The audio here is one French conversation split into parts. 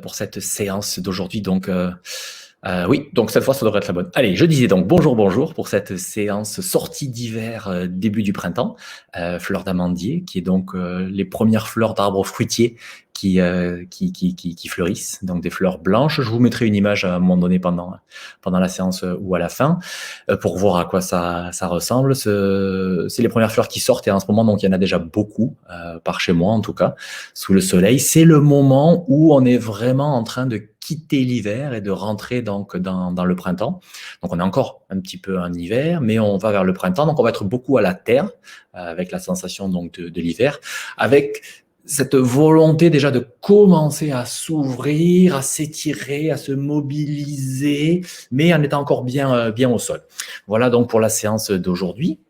pour cette séance d'aujourd'hui. Donc, oui, donc cette fois, ça devrait être la bonne. Allez, je disais donc bonjour pour cette séance sortie d'hiver, début du printemps, fleurs d'amandier, qui est donc les premières fleurs d'arbres fruitiers qui fleurissent, donc des fleurs blanches. Je vous mettrai une image à un moment donné pendant la séance ou à la fin, pour voir à quoi ça ressemble. C'est les premières fleurs qui sortent et en ce moment, donc il y en a déjà beaucoup, par chez moi en tout cas, sous le soleil. C'est le moment où on est vraiment en train de quitter l'hiver et de rentrer donc dans le printemps. Donc on est encore un petit peu en hiver, mais on va vers le printemps. Donc on va être beaucoup à la terre, avec la sensation donc de l'hiver, avec cette volonté déjà de commencer à s'ouvrir, à s'étirer, à se mobiliser, mais en étant encore bien au sol. Voilà donc pour la séance d'aujourd'hui.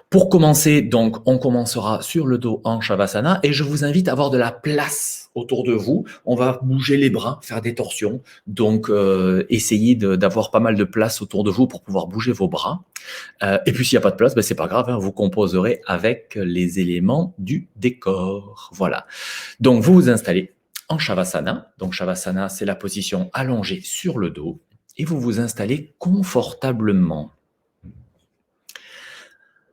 Pour commencer, donc, on commencera sur le dos en Shavasana et je vous invite à avoir de la place autour de vous. On va bouger les bras, faire des torsions. Donc, essayez d'avoir pas mal de place autour de vous pour pouvoir bouger vos bras. Et puis, s'il n'y a pas de place, ben, c'est pas grave, hein, vous composerez avec les éléments du décor. Voilà. Donc, vous vous installez en Shavasana. Donc, Shavasana, c'est la position allongée sur le dos. Et vous vous installez confortablement.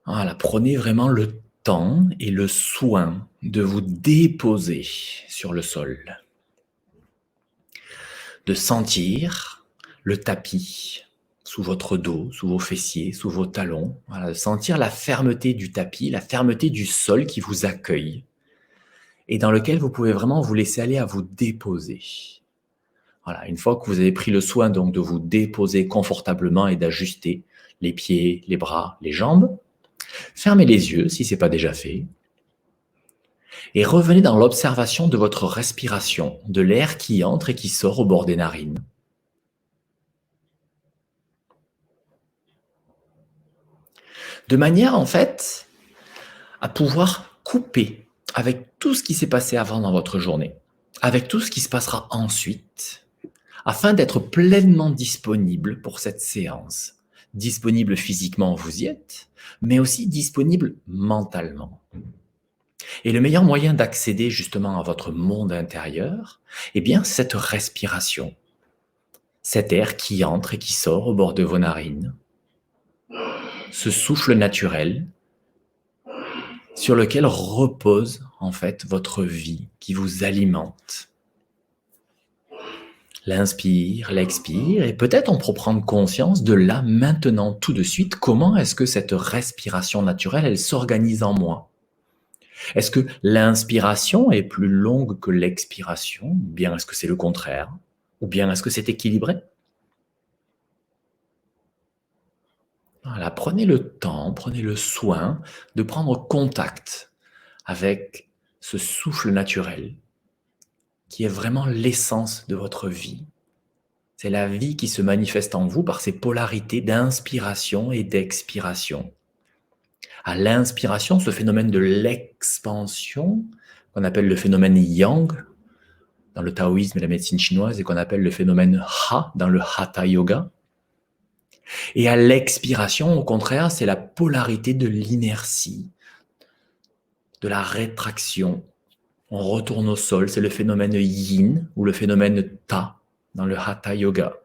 Voilà, prenez vraiment le temps et le soin de vous déposer sur le sol, de sentir le tapis sous votre dos, sous vos fessiers, sous vos talons, voilà, de sentir la fermeté du tapis, la fermeté du sol qui vous accueille et dans lequel vous pouvez vraiment vous laisser aller à vous déposer. Voilà, une fois que vous avez pris le soin donc de vous déposer confortablement et d'ajuster les pieds, les bras, les jambes, fermez les yeux si ce n'est pas déjà fait et revenez dans l'observation de votre respiration, de l'air qui entre et qui sort au bord des narines. De manière en fait à pouvoir couper avec tout ce qui s'est passé avant dans votre journée, avec tout ce qui se passera ensuite, afin d'être pleinement disponible pour cette séance. Disponible physiquement, vous y êtes, mais aussi disponible mentalement. Et le meilleur moyen d'accéder justement à votre monde intérieur, eh bien, c'est cette respiration, cet air qui entre et qui sort au bord de vos narines, ce souffle naturel sur lequel repose en fait votre vie qui vous alimente. L'inspire, l'expire, et peut-être on peut prendre conscience de là, maintenant, tout de suite, comment est-ce que cette respiration naturelle, elle s'organise en moi. Est-ce que l'inspiration est plus longue que l'expiration? Ou bien est-ce que c'est le contraire? Ou bien est-ce que c'est équilibré? Voilà, prenez le temps, prenez le soin de prendre contact avec ce souffle naturel qui est vraiment l'essence de votre vie. C'est la vie qui se manifeste en vous par ces polarités d'inspiration et d'expiration. À l'inspiration, ce phénomène de l'expansion, qu'on appelle le phénomène yang dans le taoïsme et la médecine chinoise, et qu'on appelle le phénomène ha dans le hatha yoga. Et à l'expiration, au contraire, c'est la polarité de l'inertie, de la rétraction. On retourne au sol, c'est le phénomène yin ou le phénomène ta dans le hatha yoga.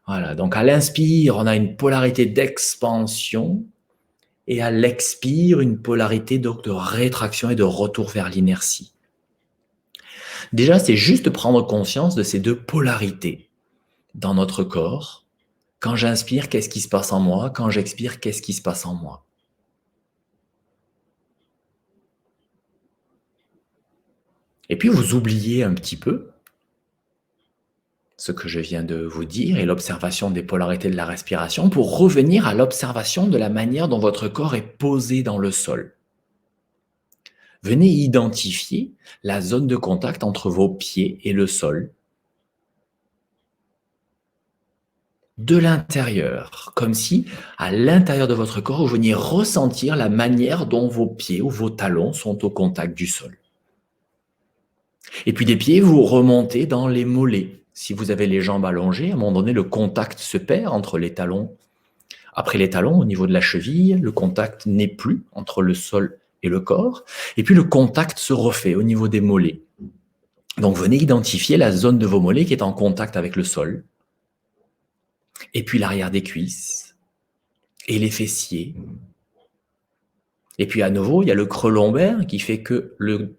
Voilà, donc à l'inspire, on a une polarité d'expansion et à l'expire, une polarité donc de rétraction et de retour vers l'inertie. Déjà, c'est juste prendre conscience de ces deux polarités dans notre corps. Quand j'inspire, qu'est-ce qui se passe en moi? Quand j'expire, qu'est-ce qui se passe en moi? Et puis, vous oubliez un petit peu ce que je viens de vous dire et l'observation des polarités de la respiration pour revenir à l'observation de la manière dont votre corps est posé dans le sol. Venez identifier la zone de contact entre vos pieds et le sol. De l'intérieur, comme si à l'intérieur de votre corps, vous veniez ressentir la manière dont vos pieds ou vos talons sont au contact du sol. Et puis des pieds, vous remontez dans les mollets. Si vous avez les jambes allongées, à un moment donné, le contact se perd entre les talons. Après les talons, au niveau de la cheville, le contact n'est plus entre le sol et le corps. Et puis le contact se refait au niveau des mollets. Donc, venez identifier la zone de vos mollets qui est en contact avec le sol, et puis l'arrière des cuisses, et les fessiers. Et puis, à nouveau, il y a le creux lombaire qui fait que le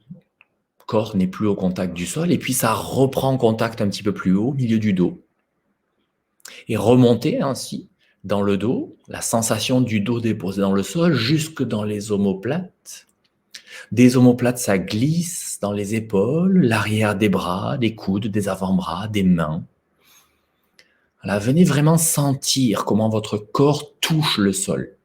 corps n'est plus au contact du sol, et puis ça reprend contact un petit peu plus haut, au milieu du dos. Et remonter ainsi dans le dos, la sensation du dos déposé dans le sol, jusque dans les omoplates. Des omoplates, ça glisse dans les épaules, l'arrière des bras, des coudes, des avant-bras, des mains. Voilà, venez vraiment sentir comment votre corps touche le sol.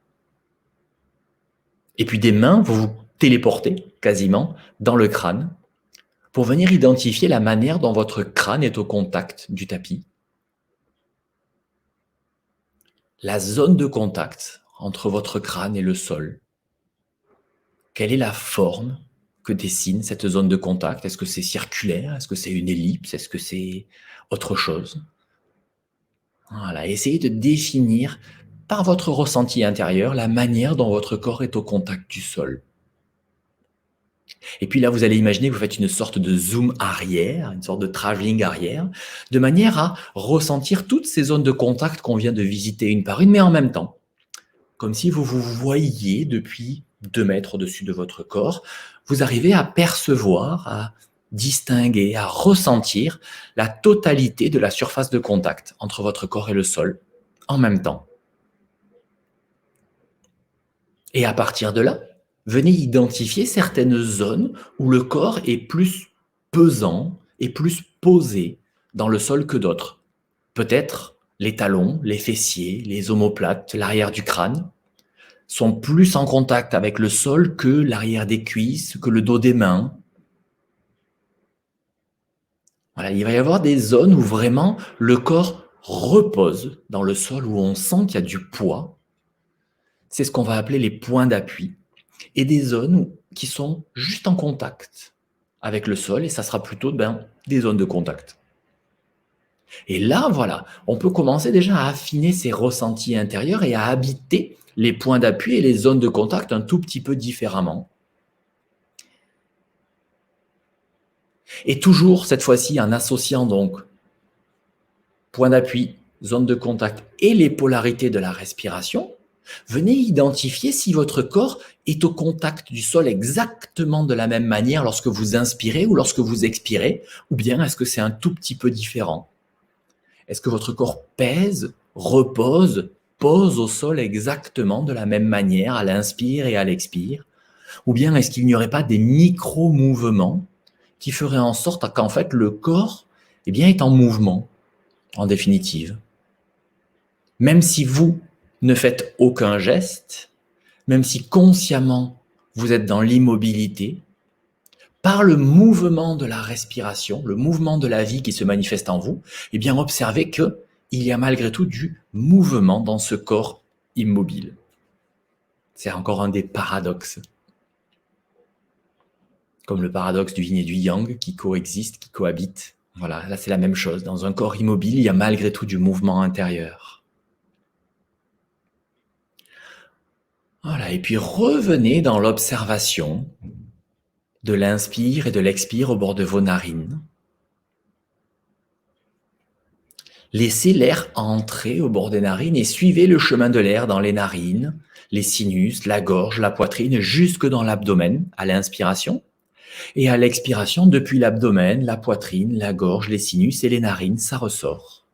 Et puis des mains, vous vous téléportez quasiment dans le crâne pour venir identifier la manière dont votre crâne est au contact du tapis. La zone de contact entre votre crâne et le sol. Quelle est la forme que dessine cette zone de contact? Est-ce que c'est circulaire? Est-ce que c'est une ellipse? Est-ce que c'est autre chose? Voilà, essayez de définir par votre ressenti intérieur la manière dont votre corps est au contact du sol. Et puis là, vous allez imaginer que vous faites une sorte de zoom arrière, une sorte de travelling arrière, de manière à ressentir toutes ces zones de contact qu'on vient de visiter une par une, mais en même temps, comme si vous vous voyiez depuis 2 mètres au-dessus de votre corps, vous arrivez à percevoir, à distinguer, à ressentir la totalité de la surface de contact entre votre corps et le sol en même temps. Et à partir de là, venez identifier certaines zones où le corps est plus pesant et plus posé dans le sol que d'autres. Peut-être les talons, les fessiers, les omoplates, l'arrière du crâne sont plus en contact avec le sol que l'arrière des cuisses, que le dos des mains. Voilà, il va y avoir des zones où vraiment le corps repose dans le sol, où on sent qu'il y a du poids. C'est ce qu'on va appeler les points d'appui. Et des zones qui sont juste en contact avec le sol, et ça sera plutôt des zones de contact. Et là, voilà, on peut commencer déjà à affiner ses ressentis intérieurs et à habiter les points d'appui et les zones de contact un tout petit peu différemment. Et toujours, cette fois-ci, en associant donc point d'appui, zone de contact et les polarités de la respiration, venez identifier si votre corps est au contact du sol exactement de la même manière lorsque vous inspirez ou lorsque vous expirez, ou bien est-ce que c'est un tout petit peu différent? Est-ce que votre corps pèse, repose, pose au sol exactement de la même manière à l'inspire et à l'expire? Ou bien est-ce qu'il n'y aurait pas des micro-mouvements qui feraient en sorte qu'en fait le corps est en mouvement, en définitive? Même si vous ne faites aucun geste, même si consciemment vous êtes dans l'immobilité, par le mouvement de la respiration, le mouvement de la vie qui se manifeste en vous, observez qu'il y a malgré tout du mouvement dans ce corps immobile. C'est encore un des paradoxes. Comme le paradoxe du yin et du yang qui coexistent, qui cohabitent. Voilà, là c'est la même chose. Dans un corps immobile, il y a malgré tout du mouvement intérieur. Voilà, et puis revenez dans l'observation de l'inspire et de l'expire au bord de vos narines. Laissez l'air entrer au bord des narines et suivez le chemin de l'air dans les narines, les sinus, la gorge, la poitrine, jusque dans l'abdomen à l'inspiration. Et à l'expiration, depuis l'abdomen, la poitrine, la gorge, les sinus et les narines, ça ressort.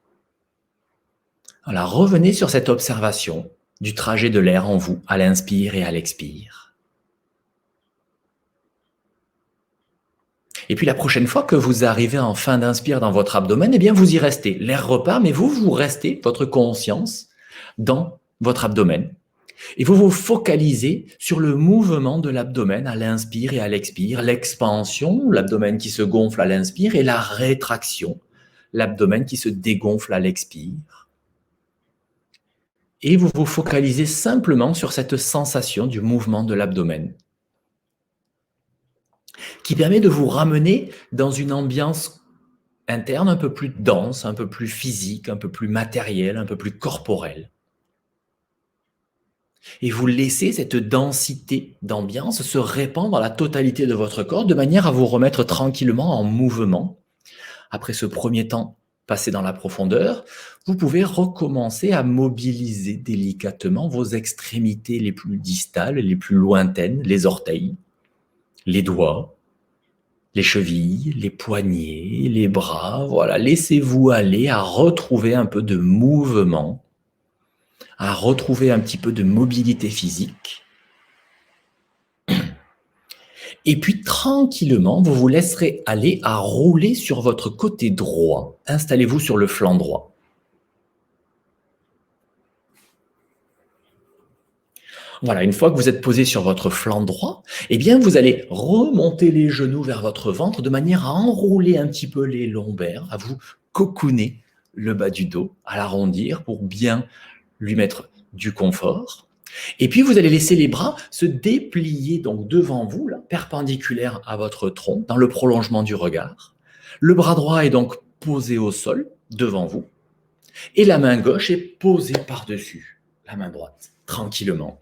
Voilà, revenez sur cette observation du trajet de l'air en vous à l'inspire et à l'expire. Et puis la prochaine fois que vous arrivez en fin d'inspire dans votre abdomen, vous y restez. L'air repart, mais vous restez, votre conscience, dans votre abdomen. Et vous vous focalisez sur le mouvement de l'abdomen à l'inspire et à l'expire, l'expansion, l'abdomen qui se gonfle à l'inspire, et la rétraction, l'abdomen qui se dégonfle à l'expire. Et vous vous focalisez simplement sur cette sensation du mouvement de l'abdomen, qui permet de vous ramener dans une ambiance interne un peu plus dense, un peu plus physique, un peu plus matérielle, un peu plus corporelle. Et vous laissez cette densité d'ambiance se répandre dans la totalité de votre corps de manière à vous remettre tranquillement en mouvement. Après ce premier temps passé dans la profondeur, vous pouvez recommencer à mobiliser délicatement vos extrémités les plus distales, les plus lointaines, les orteils, les doigts, les chevilles, les poignets, les bras. Voilà, laissez-vous aller à retrouver un peu de mouvement, à retrouver un petit peu de mobilité physique. Et puis tranquillement, vous vous laisserez aller à rouler sur votre côté droit. Installez-vous sur le flanc droit. Voilà, une fois que vous êtes posé sur votre flanc droit, eh bien, vous allez remonter les genoux vers votre ventre de manière à enrouler un petit peu les lombaires, à vous cocooner le bas du dos, à l'arrondir pour bien lui mettre du confort. Et puis, vous allez laisser les bras se déplier donc devant vous, là, perpendiculaire à votre tronc, dans le prolongement du regard. Le bras droit est donc posé au sol, devant vous, et la main gauche est posée par-dessus la main droite, tranquillement.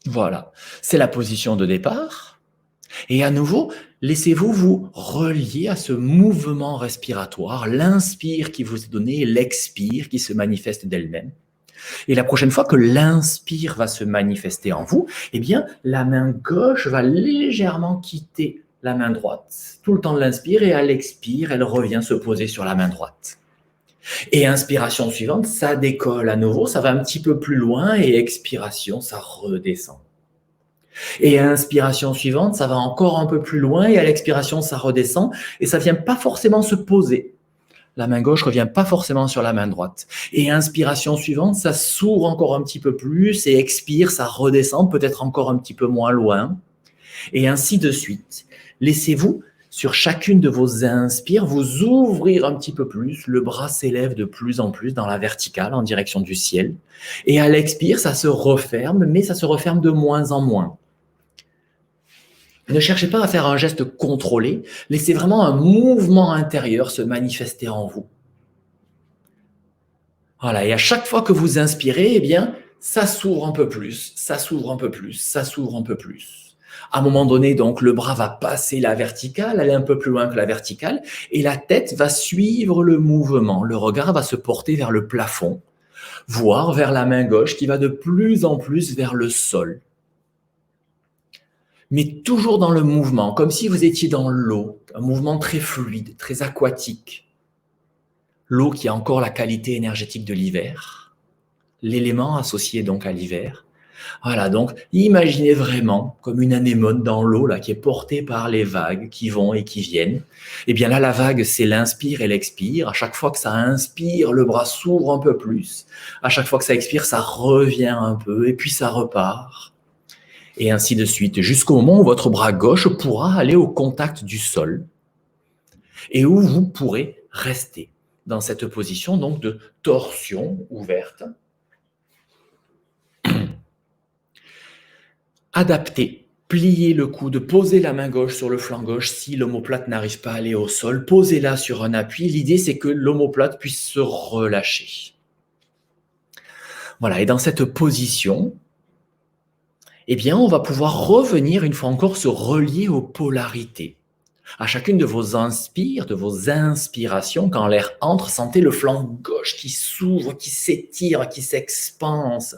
Voilà, c'est la position de départ. Et à nouveau, laissez-vous vous relier à ce mouvement respiratoire, l'inspire qui vous est donné et l'expire qui se manifeste d'elle-même. Et la prochaine fois que l'inspire va se manifester en vous, eh bien, la main gauche va légèrement quitter la main droite. Tout le temps de l'inspire et à l'expire, elle revient se poser sur la main droite. Et inspiration suivante, ça décolle à nouveau, ça va un petit peu plus loin et expiration, ça redescend. Et à l'inspiration suivante, ça va encore un peu plus loin et à l'expiration, ça redescend et ça vient pas forcément se poser. La main gauche revient pas forcément sur la main droite. Et inspiration suivante, ça s'ouvre encore un petit peu plus et expire, ça redescend peut-être encore un petit peu moins loin. Et ainsi de suite. Laissez-vous, sur chacune de vos inspires, vous ouvrir un petit peu plus. Le bras s'élève de plus en plus dans la verticale, en direction du ciel. Et à l'expire, ça se referme, mais ça se referme de moins en moins. Ne cherchez pas à faire un geste contrôlé, laissez vraiment un mouvement intérieur se manifester en vous. Voilà, et à chaque fois que vous inspirez, eh bien, ça s'ouvre un peu plus, ça s'ouvre un peu plus, ça s'ouvre un peu plus. À un moment donné, donc, le bras va passer la verticale, aller un peu plus loin que la verticale, et la tête va suivre le mouvement. Le regard va se porter vers le plafond, voire vers la main gauche qui va de plus en plus vers le sol. Mais toujours dans le mouvement, comme si vous étiez dans l'eau, un mouvement très fluide, très aquatique. L'eau qui a encore la qualité énergétique de l'hiver, l'élément associé donc à l'hiver. Voilà, donc imaginez vraiment comme une anémone dans l'eau là qui est portée par les vagues qui vont et qui viennent. Et bien là, la vague, c'est l'inspire et l'expire. À chaque fois que ça inspire, le bras s'ouvre un peu plus. À chaque fois que ça expire, ça revient un peu et puis ça repart. Et ainsi de suite, jusqu'au moment où votre bras gauche pourra aller au contact du sol et où vous pourrez rester dans cette position donc de torsion ouverte. Adaptez, pliez le coude, posez la main gauche sur le flanc gauche si l'omoplate n'arrive pas à aller au sol, posez-la sur un appui. L'idée, c'est que l'omoplate puisse se relâcher. Voilà, et dans cette position, eh bien, on va pouvoir revenir une fois encore se relier aux polarités. À chacune de vos inspires, de vos inspirations, quand l'air entre, sentez le flanc gauche qui s'ouvre, qui s'étire, qui s'expanse.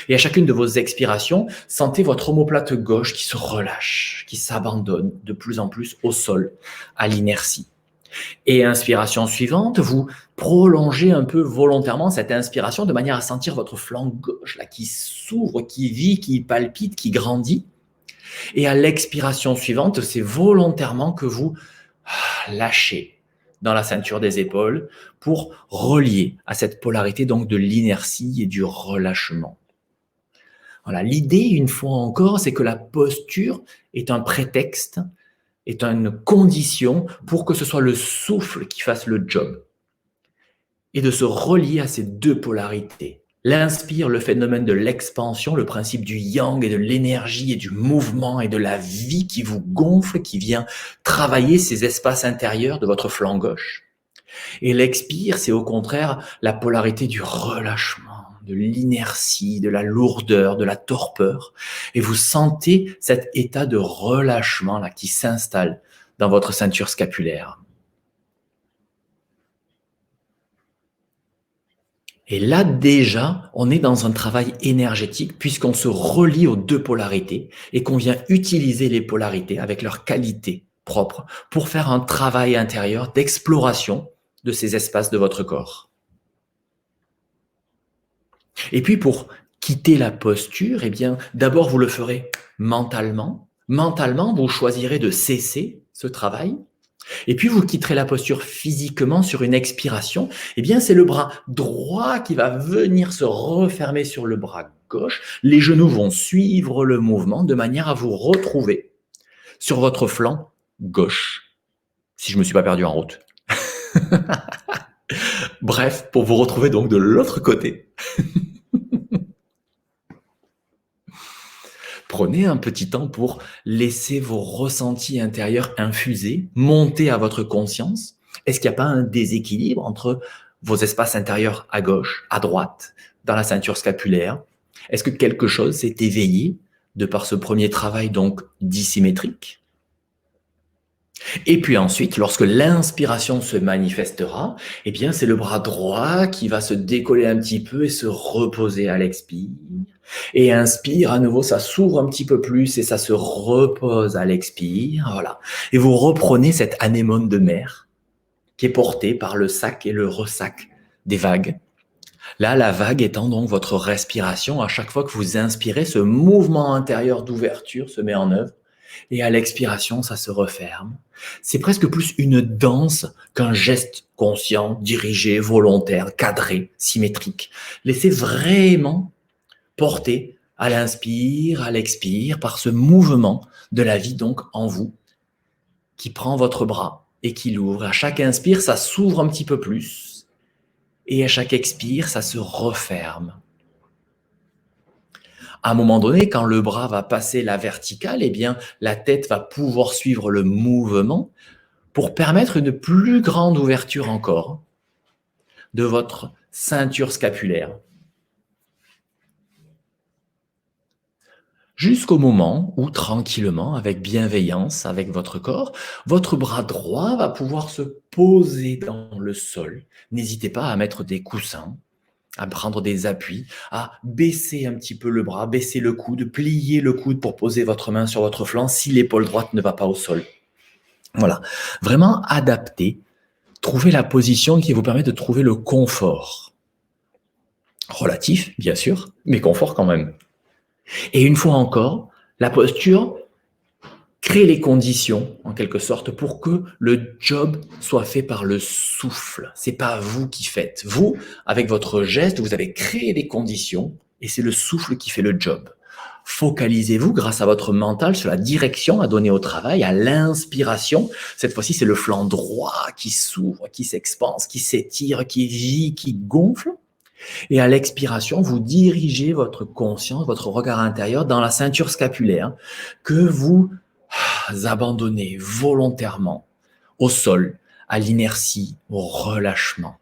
Et à chacune de vos expirations, sentez votre omoplate gauche qui se relâche, qui s'abandonne de plus en plus au sol, à l'inertie. Et inspiration suivante, vous prolongez un peu volontairement cette inspiration de manière à sentir votre flanc gauche là, qui s'ouvre, qui vit, qui palpite, qui grandit. Et à l'expiration suivante, c'est volontairement que vous lâchez dans la ceinture des épaules pour relier à cette polarité donc de l'inertie et du relâchement. Voilà, l'idée, une fois encore, c'est que la posture est un prétexte, est une condition pour que ce soit le souffle qui fasse le job. Et de se relier à ces deux polarités. L'inspire, le phénomène de l'expansion, le principe du yang et de l'énergie et du mouvement et de la vie qui vous gonfle, qui vient travailler ces espaces intérieurs de votre flanc gauche. Et l'expire, c'est au contraire la polarité du relâchement, de l'inertie, de la lourdeur, de la torpeur. Et vous sentez cet état de relâchement là qui s'installe dans votre ceinture scapulaire. Et là, déjà, on est dans un travail énergétique puisqu'on se relie aux deux polarités et qu'on vient utiliser les polarités avec leurs qualités propres pour faire un travail intérieur d'exploration de ces espaces de votre corps. Et puis, pour quitter la posture, eh bien, d'abord, vous le ferez mentalement. Mentalement, vous choisirez de cesser ce travail. Et puis, vous quitterez la posture physiquement sur une expiration. Eh bien, c'est le bras droit qui va venir se refermer sur le bras gauche. Les genoux vont suivre le mouvement de manière à vous retrouver sur votre flanc gauche. Si je ne me suis pas perdu en route. Bref, pour vous retrouver donc de l'autre côté. Prenez un petit temps pour laisser vos ressentis intérieurs infuser, monter à votre conscience. Est-ce qu'il n'y a pas un déséquilibre entre vos espaces intérieurs à gauche, à droite, dans la ceinture scapulaire? Est-ce que quelque chose s'est éveillé de par ce premier travail donc dissymétrique? Et puis ensuite, lorsque l'inspiration se manifestera, eh bien, c'est le bras droit qui va se décoller un petit peu et se reposer à l'expire. Et inspire, à nouveau, ça s'ouvre un petit peu plus et ça se repose à l'expire. Voilà. Et vous reprenez cette anémone de mer qui est portée par le sac et le ressac des vagues. Là, la vague étant donc votre respiration, à chaque fois que vous inspirez, ce mouvement intérieur d'ouverture se met en œuvre. Et à l'expiration, ça se referme. C'est presque plus une danse qu'un geste conscient, dirigé, volontaire, cadré, symétrique. Laissez vraiment porter à l'inspire, à l'expire, par ce mouvement de la vie donc en vous, qui prend votre bras et qui l'ouvre. À chaque inspire, ça s'ouvre un petit peu plus. Et à chaque expire, ça se referme. À un moment donné, quand le bras va passer la verticale, eh bien, la tête va pouvoir suivre le mouvement pour permettre une plus grande ouverture encore de votre ceinture scapulaire. Jusqu'au moment où, tranquillement, avec bienveillance, avec votre corps, votre bras droit va pouvoir se poser dans le sol. N'hésitez pas à mettre des coussins, à prendre des appuis, à baisser un petit peu le bras, baisser le coude, plier le coude pour poser votre main sur votre flanc si l'épaule droite ne va pas au sol. Voilà, vraiment adapter, trouver la position qui vous permet de trouver le confort. Relatif, bien sûr, mais confort quand même. Et une fois encore, la posture crée les conditions, en quelque sorte, pour que le job soit fait par le souffle. C'est pas vous qui faites. Vous, avec votre geste, vous avez créé les conditions et c'est le souffle qui fait le job. Focalisez-vous grâce à votre mental sur la direction à donner au travail, à l'inspiration. Cette fois-ci, c'est le flanc droit qui s'ouvre, qui s'expanse, qui s'étire, qui vit, qui gonfle. Et à l'expiration, vous dirigez votre conscience, votre regard intérieur dans la ceinture scapulaire que vous abandonnez volontairement au sol, à l'inertie, au relâchement.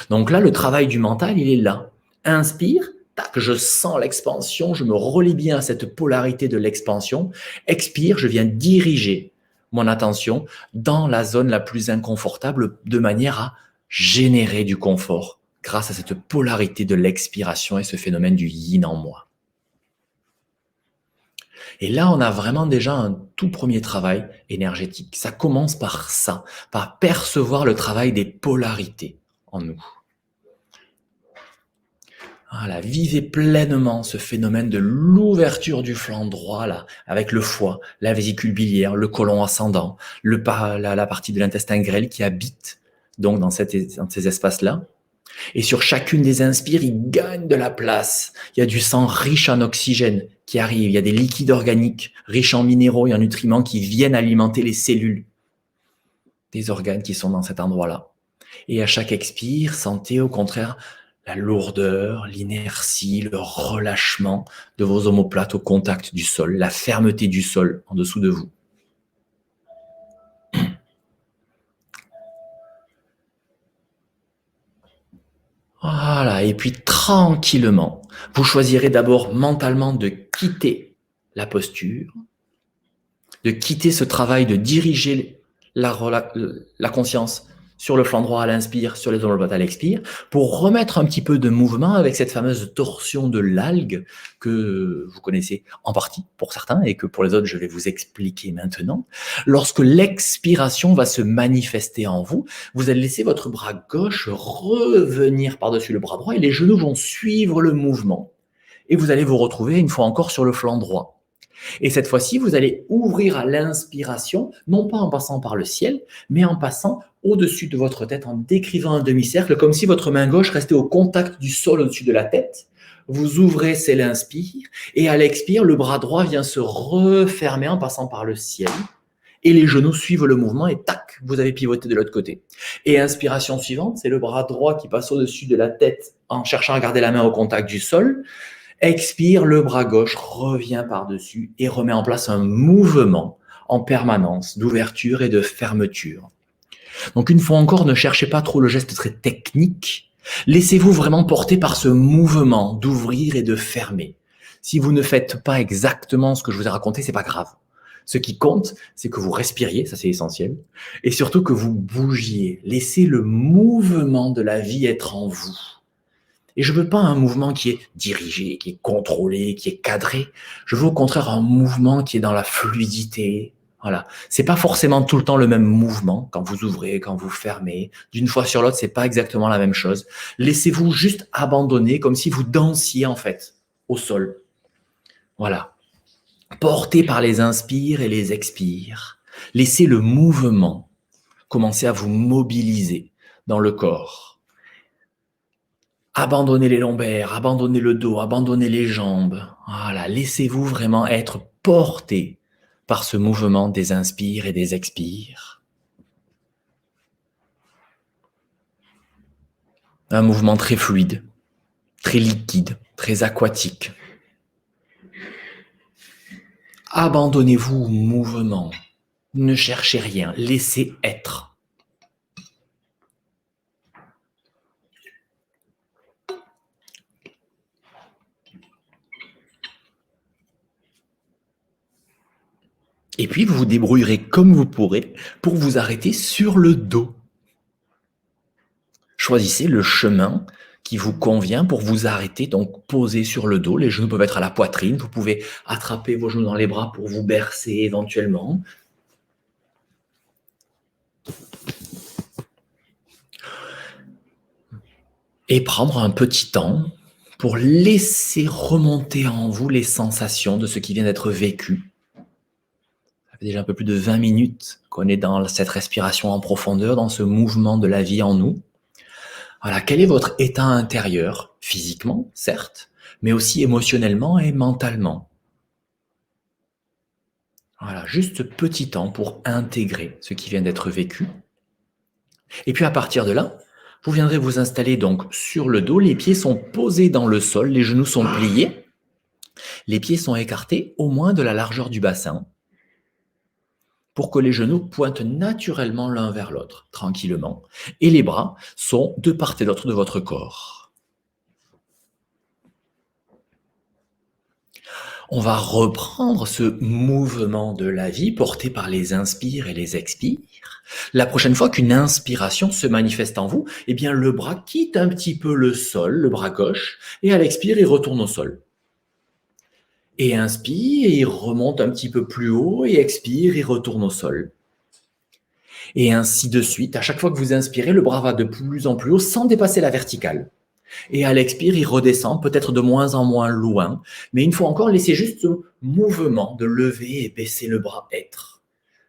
Donc là, le travail du mental, il est là. Inspire, tac, je sens l'expansion, je me relie bien à cette polarité de l'expansion. Expire, je viens diriger mon attention dans la zone la plus inconfortable de manière à générer du confort grâce à cette polarité de l'expiration et ce phénomène du yin en moi. Et là, on a vraiment déjà un tout premier travail énergétique. Ça commence par ça, par percevoir le travail des polarités en nous. Voilà, vivez pleinement ce phénomène de l'ouverture du flanc droit, là, avec le foie, la vésicule biliaire, le côlon ascendant, la partie de l'intestin grêle qui habite donc dans ces espaces-là. Et sur chacune des inspires, il gagne de la place. Il y a du sang riche en oxygène qui arrive. Il y a des liquides organiques riches en minéraux et en nutriments qui viennent alimenter les cellules des organes qui sont dans cet endroit-là. Et à chaque expire, sentez au contraire la lourdeur, l'inertie, le relâchement de vos omoplates au contact du sol, la fermeté du sol en dessous de vous. Voilà, et puis tranquillement, vous choisirez d'abord mentalement de quitter la posture, de quitter ce travail de diriger la conscience sur le flanc droit à l'inspire, sur les omoplates à l'expire, pour remettre un petit peu de mouvement avec cette fameuse torsion de l'algue que vous connaissez en partie pour certains et que pour les autres, je vais vous expliquer maintenant. Lorsque l'expiration va se manifester en vous, vous allez laisser votre bras gauche revenir par-dessus le bras droit et les genoux vont suivre le mouvement. Et vous allez vous retrouver une fois encore sur le flanc droit. Et cette fois-ci, vous allez ouvrir à l'inspiration, non pas en passant par le ciel, mais en passant au-dessus de votre tête, en décrivant un demi-cercle, comme si votre main gauche restait au contact du sol au-dessus de la tête. Vous ouvrez, c'est l'inspire, et à l'expire, le bras droit vient se refermer en passant par le ciel, et les genoux suivent le mouvement, et tac, vous avez pivoté de l'autre côté. Et inspiration suivante, c'est le bras droit qui passe au-dessus de la tête en cherchant à garder la main au contact du sol. Expire, le bras gauche revient par-dessus et remet en place un mouvement en permanence d'ouverture et de fermeture. Donc une fois encore, ne cherchez pas trop le geste très technique. Laissez-vous vraiment porter par ce mouvement d'ouvrir et de fermer. Si vous ne faites pas exactement ce que je vous ai raconté, c'est pas grave. Ce qui compte, c'est que vous respiriez, ça c'est essentiel, et surtout que vous bougiez. Laissez le mouvement de la vie être en vous. Et je veux pas un mouvement qui est dirigé, qui est contrôlé, qui est cadré. Je veux au contraire un mouvement qui est dans la fluidité. Voilà. C'est pas forcément tout le temps le même mouvement quand vous ouvrez, quand vous fermez. D'une fois sur l'autre, c'est pas exactement la même chose. Laissez-vous juste abandonner comme si vous dansiez en fait au sol. Voilà. Porté par les inspires et les expires. Laissez le mouvement commencer à vous mobiliser dans le corps. Abandonnez les lombaires, abandonnez le dos, abandonnez les jambes. Voilà, laissez-vous vraiment être porté par ce mouvement des inspires et des expires. Un mouvement très fluide, très liquide, très aquatique. Abandonnez-vous au mouvement. Ne cherchez rien, laissez être. Et puis, vous vous débrouillerez comme vous pourrez pour vous arrêter sur le dos. Choisissez le chemin qui vous convient pour vous arrêter, donc posé sur le dos. Les genoux peuvent être à la poitrine. Vous pouvez attraper vos genoux dans les bras pour vous bercer éventuellement. Et prendre un petit temps pour laisser remonter en vous les sensations de ce qui vient d'être vécu. Ça fait déjà un peu plus de 20 minutes qu'on est dans cette respiration en profondeur, dans ce mouvement de la vie en nous. Voilà, quel est votre état intérieur, physiquement, certes, mais aussi émotionnellement et mentalement. Voilà, juste petit temps pour intégrer ce qui vient d'être vécu. Et puis à partir de là, vous viendrez vous installer donc sur le dos, les pieds sont posés dans le sol, les genoux sont pliés, les pieds sont écartés au moins de la largeur du bassin pour que les genoux pointent naturellement l'un vers l'autre, tranquillement, et les bras sont de part et d'autre de votre corps. On va reprendre ce mouvement de la vie porté par les inspires et les expires. La prochaine fois qu'une inspiration se manifeste en vous, eh bien le bras quitte un petit peu le sol, le bras gauche, et à l'expire, il retourne au sol. Et inspire, et il remonte un petit peu plus haut, et expire, il retourne au sol. Et ainsi de suite, à chaque fois que vous inspirez, le bras va de plus en plus haut sans dépasser la verticale. Et à l'expire, il redescend, peut-être de moins en moins loin, mais une fois encore, laissez juste ce mouvement de lever et baisser le bras être.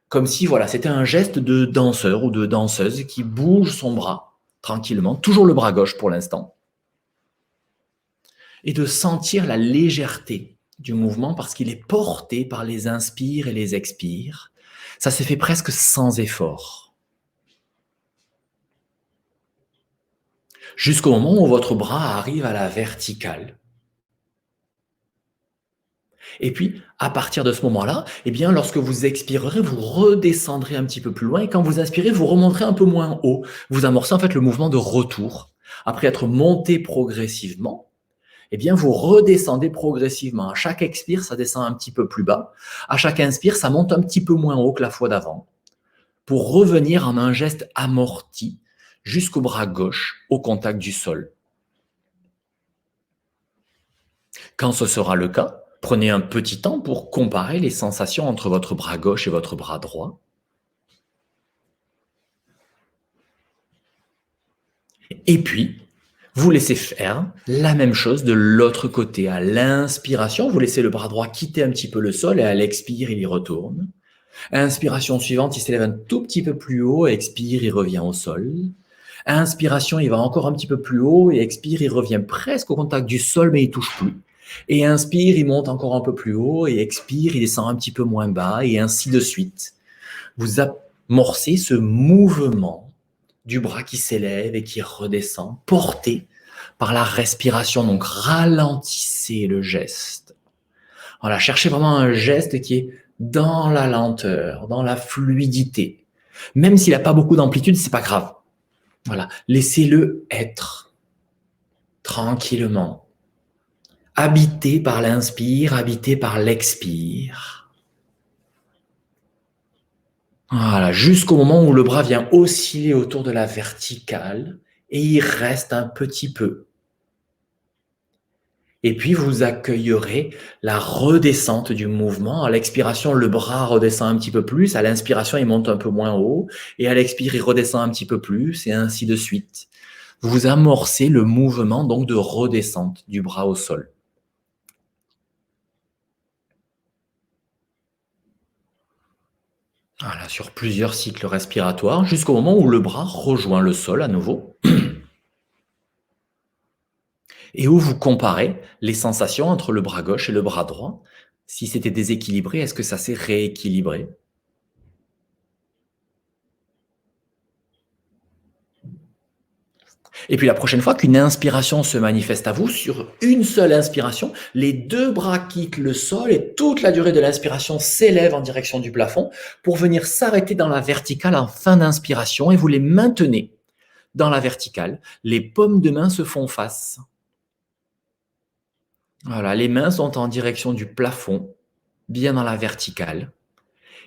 Comme si voilà, c'était un geste de danseur ou de danseuse qui bouge son bras tranquillement, toujours le bras gauche pour l'instant, et de sentir la légèreté du mouvement parce qu'il est porté par les inspires et les expires. Ça s'est fait presque sans effort. Jusqu'au moment où votre bras arrive à la verticale. Et puis, à partir de ce moment-là, eh bien, lorsque vous expirerez, vous redescendrez un petit peu plus loin. Et quand vous inspirez, vous remonterez un peu moins haut. Vous amorcez en fait le mouvement de retour Après être monté progressivement, eh bien, vous redescendez progressivement. À chaque expire, ça descend un petit peu plus bas. À chaque inspire, ça monte un petit peu moins haut que la fois d'avant pour revenir en un geste amorti jusqu'au bras gauche au contact du sol. Quand ce sera le cas, prenez un petit temps pour comparer les sensations entre votre bras gauche et votre bras droit. Et puis, vous laissez faire la même chose de l'autre côté. À l'inspiration, vous laissez le bras droit quitter un petit peu le sol et à l'expire, il y retourne. Inspiration suivante, il s'élève un tout petit peu plus haut, expire, il revient au sol. Inspiration, il va encore un petit peu plus haut et expire, il revient presque au contact du sol, mais il touche plus. Et inspire, il monte encore un peu plus haut et expire, il descend un petit peu moins bas et ainsi de suite. Vous amorcez ce mouvement du bras qui s'élève et qui redescend, porté par la respiration. Donc ralentissez le geste. Voilà, cherchez vraiment un geste qui est dans la lenteur, dans la fluidité. Même s'il n'a pas beaucoup d'amplitude, c'est pas grave. Voilà, laissez-le être tranquillement. Habité par l'inspire, habité par l'expire. Voilà, jusqu'au moment où le bras vient osciller autour de la verticale et il reste un petit peu. Et puis, vous accueillerez la redescente du mouvement. À l'expiration, le bras redescend un petit peu plus. À l'inspiration, il monte un peu moins haut. Et à l'expire, il redescend un petit peu plus, et ainsi de suite. Vous amorcez le mouvement donc de redescente du bras au sol. Voilà, sur plusieurs cycles respiratoires, jusqu'au moment où le bras rejoint le sol à nouveau. Et où vous comparez les sensations entre le bras gauche et le bras droit. Si c'était déséquilibré, est-ce que ça s'est rééquilibré? Et puis la prochaine fois qu'une inspiration se manifeste à vous, sur une seule inspiration, les deux bras quittent le sol et toute la durée de l'inspiration s'élève en direction du plafond pour venir s'arrêter dans la verticale en fin d'inspiration et vous les maintenez dans la verticale. Les paumes de main se font face. Voilà, les mains sont en direction du plafond, bien dans la verticale.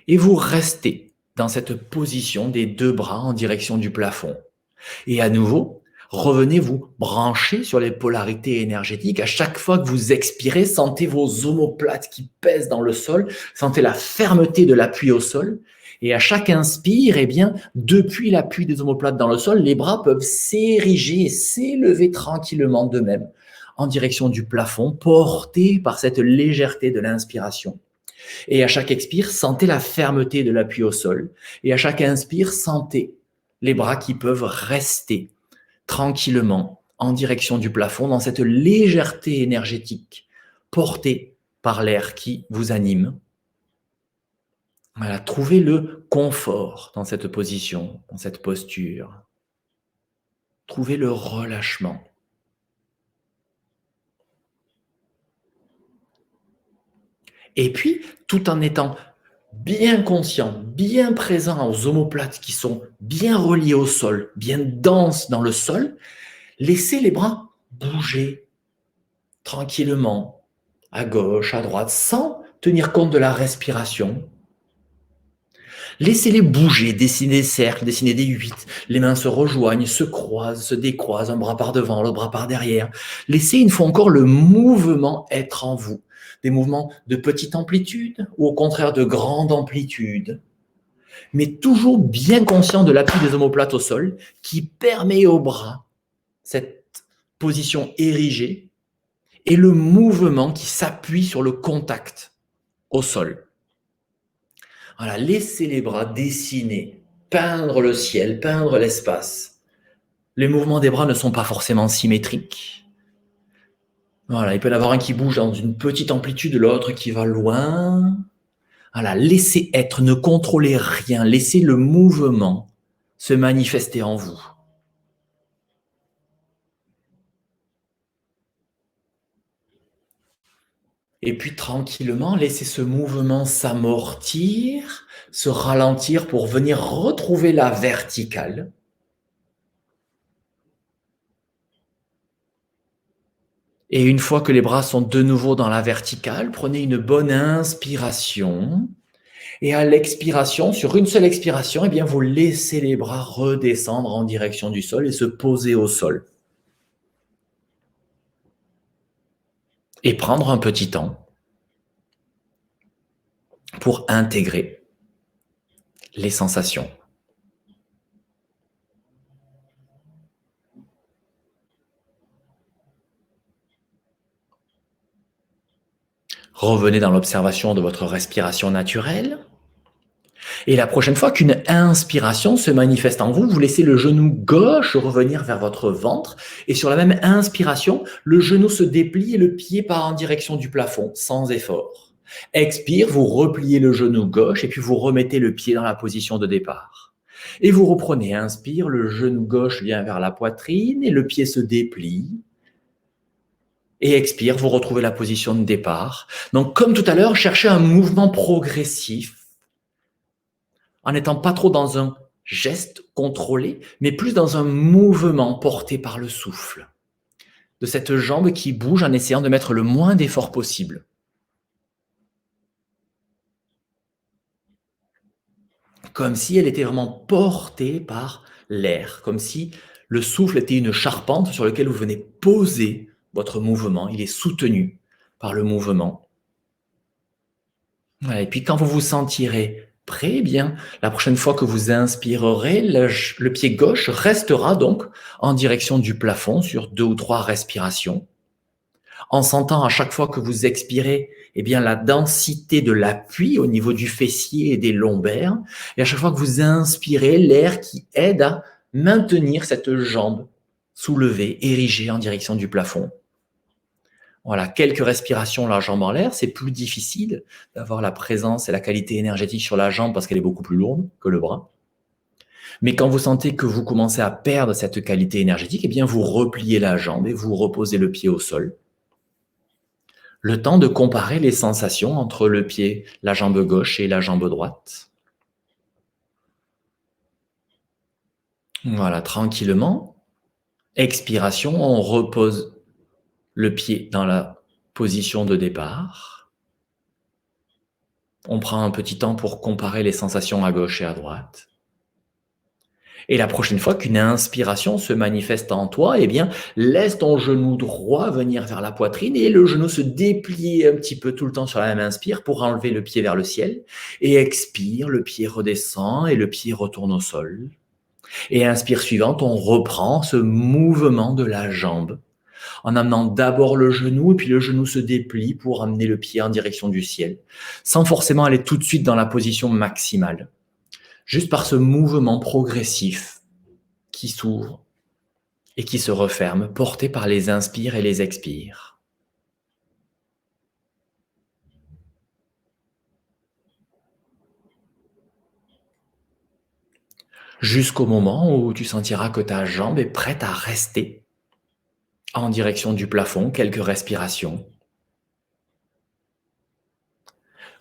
Et vous restez dans cette position des deux bras en direction du plafond. Et à nouveau, revenez vous brancher sur les polarités énergétiques. À chaque fois que vous expirez, sentez vos omoplates qui pèsent dans le sol, sentez la fermeté de l'appui au sol. Et à chaque inspire, eh bien, depuis l'appui des omoplates dans le sol, les bras peuvent s'ériger et s'élever tranquillement d'eux-mêmes en direction du plafond, portés par cette légèreté de l'inspiration. Et à chaque expire, sentez la fermeté de l'appui au sol. Et à chaque inspire, sentez les bras qui peuvent rester tranquillement en direction du plafond dans cette légèreté énergétique portée par l'air qui vous anime. Voilà, trouvez le confort dans cette position, dans cette posture. Trouvez le relâchement. Et puis, tout en étant bien conscient, bien présent aux omoplates qui sont bien reliés au sol, bien denses dans le sol, laissez les bras bouger tranquillement, à gauche, à droite, sans tenir compte de la respiration. Laissez-les bouger, dessiner des cercles, dessiner des 8. Les mains se rejoignent, se croisent, se décroisent, un bras par devant, l'autre bras par derrière. Laissez une fois encore le mouvement être en vous. Des mouvements de petite amplitude ou au contraire de grande amplitude. Mais toujours bien conscient de l'appui des omoplates au sol qui permet aux bras cette position érigée et le mouvement qui s'appuie sur le contact au sol. Voilà, laissez les bras dessiner, peindre le ciel, peindre l'espace. Les mouvements des bras ne sont pas forcément symétriques. Voilà, il peut y en avoir un qui bouge dans une petite amplitude, l'autre qui va loin. Voilà, laissez être, ne contrôlez rien, laissez le mouvement se manifester en vous. Et puis tranquillement, laissez ce mouvement s'amortir, se ralentir pour venir retrouver la verticale. Et une fois que les bras sont de nouveau dans la verticale, prenez une bonne inspiration. Et à l'expiration, sur une seule expiration, eh bien, vous laissez les bras redescendre en direction du sol et se poser au sol. Et prendre un petit temps pour intégrer les sensations. Revenez dans l'observation de votre respiration naturelle. Et la prochaine fois qu'une inspiration se manifeste en vous, vous laissez le genou gauche revenir vers votre ventre. Et sur la même inspiration, le genou se déplie et le pied part en direction du plafond, sans effort. Expire, vous repliez le genou gauche et puis vous remettez le pied dans la position de départ. Et vous reprenez, inspire, le genou gauche vient vers la poitrine et le pied se déplie. Et expire, vous retrouvez la position de départ. Donc, comme tout à l'heure, cherchez un mouvement progressif en n'étant pas trop dans un geste contrôlé, mais plus dans un mouvement porté par le souffle. De cette jambe qui bouge en essayant de mettre le moins d'effort possible. Comme si elle était vraiment portée par l'air, comme si le souffle était une charpente sur laquelle vous venez poser votre mouvement. Il est soutenu par le mouvement. Voilà. Et puis quand vous vous sentirez prêt, eh bien, la prochaine fois que vous inspirerez, le pied gauche restera donc en direction du plafond sur 2 ou 3 respirations. En sentant à chaque fois que vous expirez, eh bien, la densité de l'appui au niveau du fessier et des lombaires. Et à chaque fois que vous inspirez, l'air qui aide à maintenir cette jambe soulevée, érigée en direction du plafond. Voilà, quelques respirations, la jambe en l'air, c'est plus difficile d'avoir la présence et la qualité énergétique sur la jambe parce qu'elle est beaucoup plus lourde que le bras. Mais quand vous sentez que vous commencez à perdre cette qualité énergétique, eh bien, vous repliez la jambe et vous reposez le pied au sol. Le temps de comparer les sensations entre le pied, la jambe gauche et la jambe droite. Voilà, tranquillement. Expiration, on repose le pied dans la position de départ. On prend un petit temps pour comparer les sensations à gauche et à droite. Et la prochaine fois qu'une inspiration se manifeste en toi, eh bien, laisse ton genou droit venir vers la poitrine et le genou se déplier un petit peu tout le temps sur la même inspire pour enlever le pied vers le ciel. Et expire, le pied redescend et le pied retourne au sol. Et inspire suivante, on reprend ce mouvement de la jambe en amenant d'abord le genou et puis le genou se déplie pour amener le pied en direction du ciel, sans forcément aller tout de suite dans la position maximale. Juste par ce mouvement progressif qui s'ouvre et qui se referme, porté par les inspires et les expires. Jusqu'au moment où tu sentiras que ta jambe est prête à rester en direction du plafond, quelques respirations.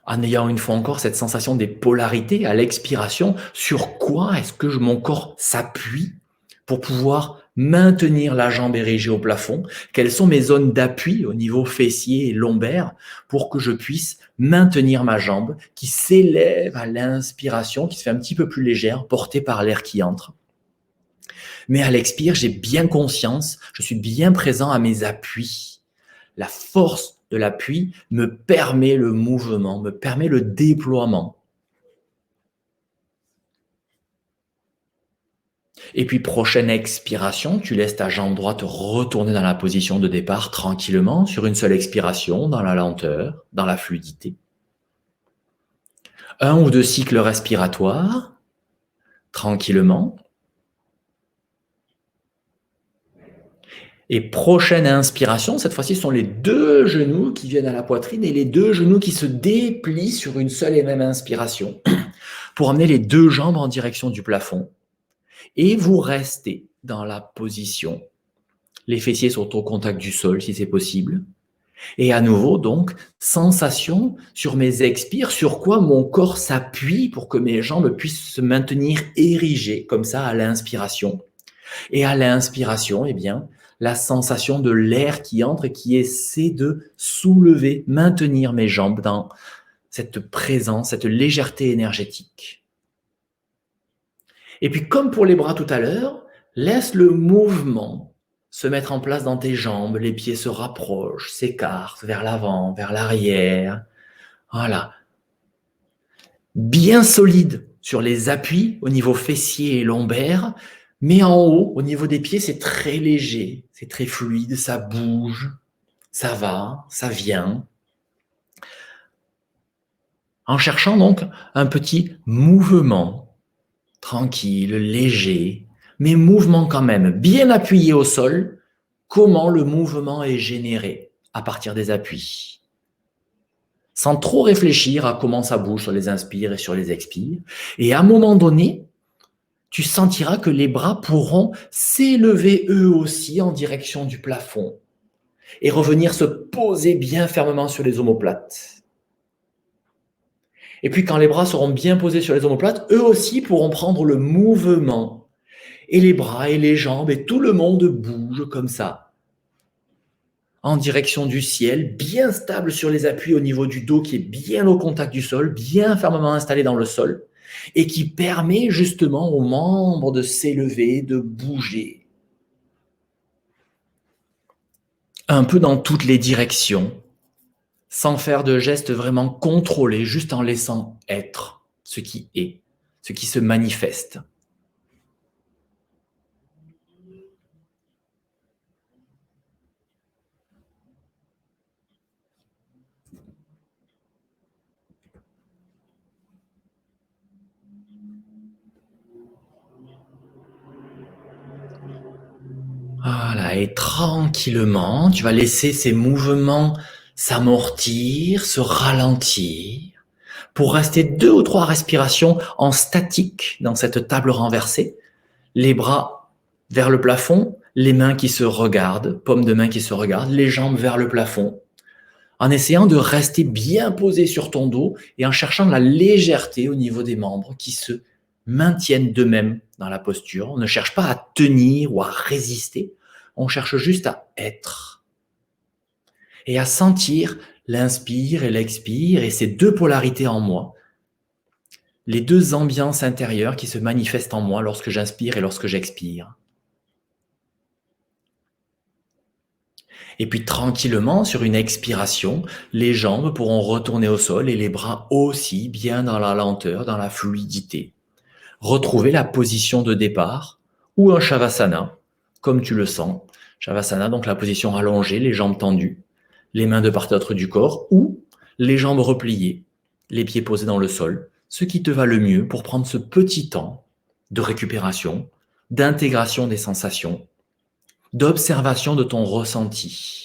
En ayant une fois encore cette sensation des polarités à l'expiration, sur quoi est-ce que mon corps s'appuie pour pouvoir maintenir la jambe érigée au plafond? Quelles sont mes zones d'appui au niveau fessier et lombaire pour que je puisse maintenir ma jambe qui s'élève à l'inspiration, qui se fait un petit peu plus légère, portée par l'air qui entre? Mais à l'expire, j'ai bien conscience, je suis bien présent à mes appuis. La force de l'appui me permet le mouvement, me permet le déploiement. Et puis, prochaine expiration, tu laisses ta jambe droite retourner dans la position de départ tranquillement, sur une seule expiration, dans la lenteur, dans la fluidité. 1 ou 2 cycles respiratoires, tranquillement. Et prochaine inspiration, cette fois-ci, ce sont les 2 genoux qui viennent à la poitrine et les 2 genoux qui se déplient sur une seule et même inspiration pour amener les 2 jambes en direction du plafond. Et vous restez dans la position. Les fessiers sont au contact du sol si c'est possible. Et à nouveau, donc, sensation sur mes expires, sur quoi mon corps s'appuie pour que mes jambes puissent se maintenir érigées comme ça à l'inspiration. Et à l'inspiration, eh bien, la sensation de l'air qui entre et qui essaie de soulever, maintenir mes jambes dans cette présence, cette légèreté énergétique. Et puis, comme pour les bras tout à l'heure, laisse le mouvement se mettre en place dans tes jambes. Les pieds se rapprochent, s'écartent vers l'avant, vers l'arrière. Voilà. Bien solide sur les appuis au niveau fessier et lombaire, mais en haut, au niveau des pieds, c'est très léger, c'est très fluide, ça bouge, ça va, ça vient. En cherchant donc un petit mouvement, tranquille, léger, mais mouvement quand même, bien appuyé au sol, comment le mouvement est généré à partir des appuis. Sans trop réfléchir à comment ça bouge sur les inspires et sur les expires. Et à un moment donné, tu sentiras que les bras pourront s'élever eux aussi en direction du plafond et revenir se poser bien fermement sur les omoplates. Et puis quand les bras seront bien posés sur les omoplates, eux aussi pourront prendre le mouvement. Et les bras et les jambes et tout le monde bouge comme ça, en direction du ciel, bien stable sur les appuis au niveau du dos qui est bien au contact du sol, bien fermement installé dans le sol, et qui permet justement aux membres de s'élever, de bouger. Un peu dans toutes les directions, sans faire de gestes vraiment contrôlés, juste en laissant être ce qui est, ce qui se manifeste. Voilà, et tranquillement, tu vas laisser ces mouvements s'amortir, se ralentir, pour rester 2 ou 3 respirations en statique dans cette table renversée, les bras vers le plafond, les mains qui se regardent, paumes de main qui se regardent, les jambes vers le plafond, en essayant de rester bien posé sur ton dos et en cherchant la légèreté au niveau des membres qui se maintiennent d'eux-mêmes dans la posture. On ne cherche pas à tenir ou à résister, on cherche juste à être et à sentir l'inspire et l'expire et ces 2 polarités en moi, les 2 ambiances intérieures qui se manifestent en moi lorsque j'inspire et lorsque j'expire. Et puis tranquillement, sur une expiration, les jambes pourront retourner au sol et les bras aussi, bien dans la lenteur, dans la fluidité. Retrouver la position de départ ou un Shavasana, comme tu le sens. Shavasana, donc la position allongée, les jambes tendues, les mains de part et d'autre du corps ou les jambes repliées, les pieds posés dans le sol, ce qui te va le mieux pour prendre ce petit temps de récupération, d'intégration des sensations, d'observation de ton ressenti.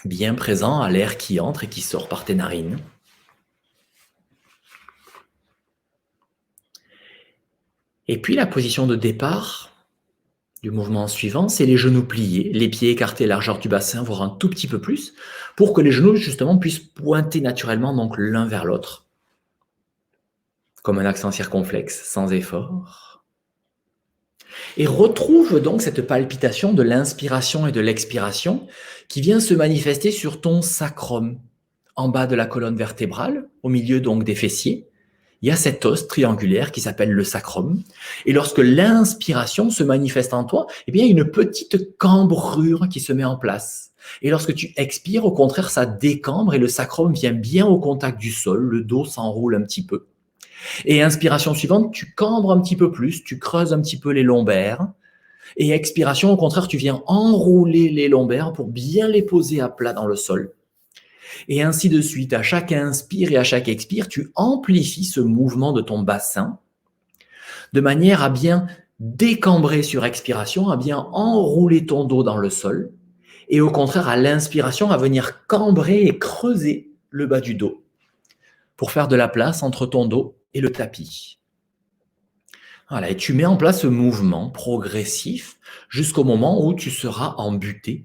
Bien présent à l'air qui entre et qui sort par tes narines. Et puis la position de départ du mouvement suivant, c'est les genoux pliés, les pieds écartés largeur du bassin, voire un tout petit peu plus, pour que les genoux justement puissent pointer naturellement donc l'un vers l'autre, comme un accent circonflexe, sans effort. Et retrouve donc cette palpitation de l'inspiration et de l'expiration qui vient se manifester sur ton sacrum, en bas de la colonne vertébrale, au milieu donc des fessiers. Il y a cet os triangulaire qui s'appelle le sacrum. Et lorsque l'inspiration se manifeste en toi, eh bien, il y a une petite cambrure qui se met en place. Et lorsque tu expires, au contraire, ça décambre et le sacrum vient bien au contact du sol, le dos s'enroule un petit peu. Et inspiration suivante, tu cambres un petit peu plus, tu creuses un petit peu les lombaires. Et expiration, au contraire, tu viens enrouler les lombaires pour bien les poser à plat dans le sol. Et ainsi de suite, à chaque inspire et à chaque expire, tu amplifies ce mouvement de ton bassin de manière à bien décambrer sur expiration, à bien enrouler ton dos dans le sol et au contraire à l'inspiration à venir cambrer et creuser le bas du dos pour faire de la place entre ton dos et le tapis. Voilà, et tu mets en place ce mouvement progressif jusqu'au moment où tu seras embuté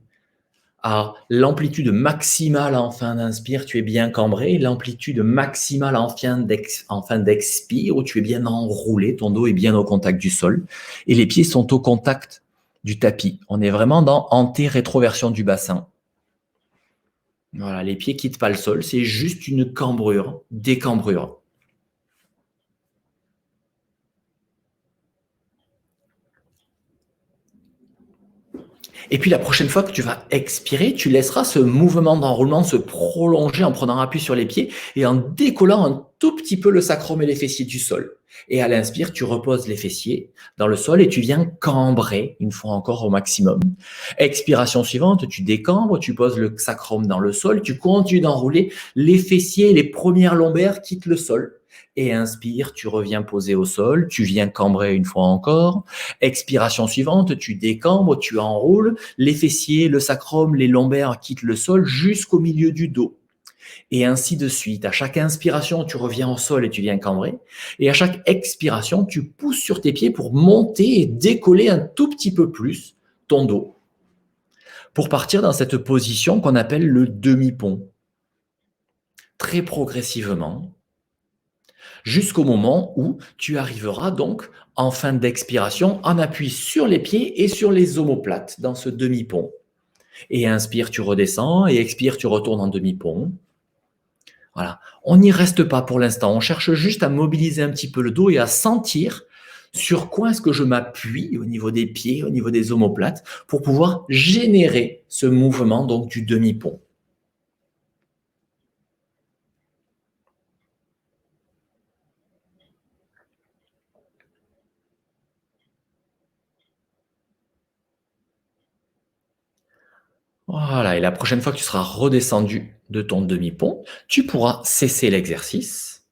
Alors, l'amplitude maximale en fin d'inspire, tu es bien cambré. L'amplitude maximale en fin d'expire, où tu es bien enroulé, ton dos est bien au contact du sol. Et les pieds sont au contact du tapis. On est vraiment dans anté-rétroversion du bassin. Voilà, les pieds quittent pas le sol, c'est juste une cambrure, décambrure. Et puis la prochaine fois que tu vas expirer, tu laisseras ce mouvement d'enroulement se prolonger en prenant appui sur les pieds et en décollant un tout petit peu le sacrum et les fessiers du sol. Et à l'inspire, tu reposes les fessiers dans le sol et tu viens cambrer une fois encore au maximum. Expiration suivante, tu décambres, tu poses le sacrum dans le sol, tu continues d'enrouler, les fessiers, les premières lombaires quittent le sol. Et inspire, tu reviens poser au sol, tu viens cambrer une fois encore. Expiration suivante, tu décambres, tu enroules, les fessiers, le sacrum, les lombaires quittent le sol jusqu'au milieu du dos. Et ainsi de suite. À chaque inspiration, tu reviens au sol et tu viens cambrer. Et à chaque expiration, tu pousses sur tes pieds pour monter et décoller un tout petit peu plus ton dos. Pour partir dans cette position qu'on appelle le demi-pont. Très progressivement, jusqu'au moment où tu arriveras donc en fin d'expiration en appui sur les pieds et sur les omoplates dans ce demi-pont. Et inspire, tu redescends et expire, tu retournes en demi-pont. Voilà. On n'y reste pas pour l'instant. On cherche juste à mobiliser un petit peu le dos et à sentir sur quoi est-ce que je m'appuie au niveau des pieds, au niveau des omoplates pour pouvoir générer ce mouvement donc du demi-pont. Voilà, et la prochaine fois que tu seras redescendu de ton demi-pont, tu pourras cesser l'exercice.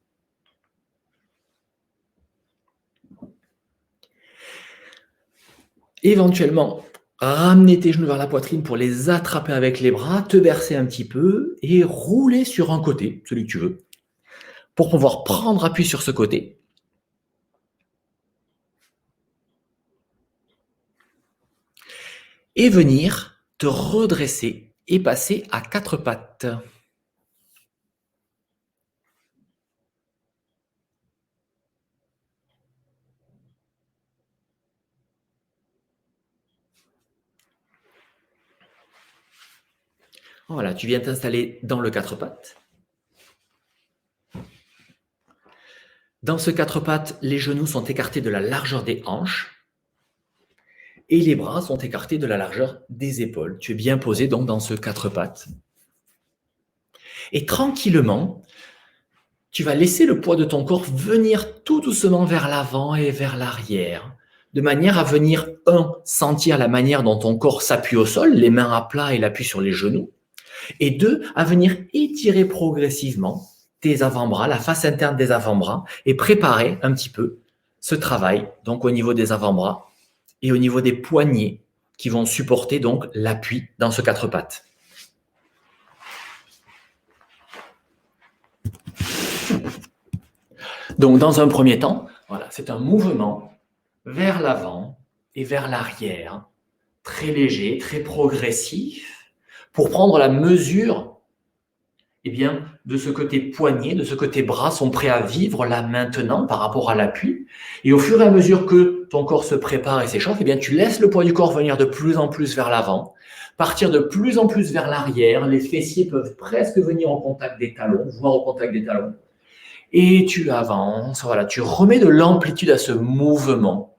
Éventuellement, ramener tes genoux vers la poitrine pour les attraper avec les bras, te bercer un petit peu et rouler sur un côté, celui que tu veux, pour pouvoir prendre appui sur ce côté. Et venir te redresser et passer à quatre pattes. Voilà, tu viens t'installer dans le quatre pattes. Dans ce quatre pattes, les genoux sont écartés de la largeur des hanches et les bras sont écartés de la largeur des épaules. Tu es bien posé donc dans ce quatre pattes. Et tranquillement, tu vas laisser le poids de ton corps venir tout doucement vers l'avant et vers l'arrière, de manière à venir, sentir la manière dont ton corps s'appuie au sol, les mains à plat et l'appui sur les genoux, et deux, à venir étirer progressivement tes avant-bras, la face interne des avant-bras, et préparer un petit peu ce travail, donc au niveau des avant-bras et au niveau des poignets qui vont supporter donc l'appui dans ce quatre pattes. Donc, dans un premier temps, voilà, c'est un mouvement vers l'avant et vers l'arrière, très léger, très progressif, pour prendre la mesure de ce côté poignet, de ce côté bras sont prêts à vivre là maintenant par rapport à l'appui. Et au fur et à mesure que ton corps se prépare et s'échauffe, tu laisses le poids du corps venir de plus en plus vers l'avant, partir de plus en plus vers l'arrière. Les fessiers peuvent presque venir au contact des talons, voire au contact des talons. Et tu avances, voilà, tu remets de l'amplitude à ce mouvement.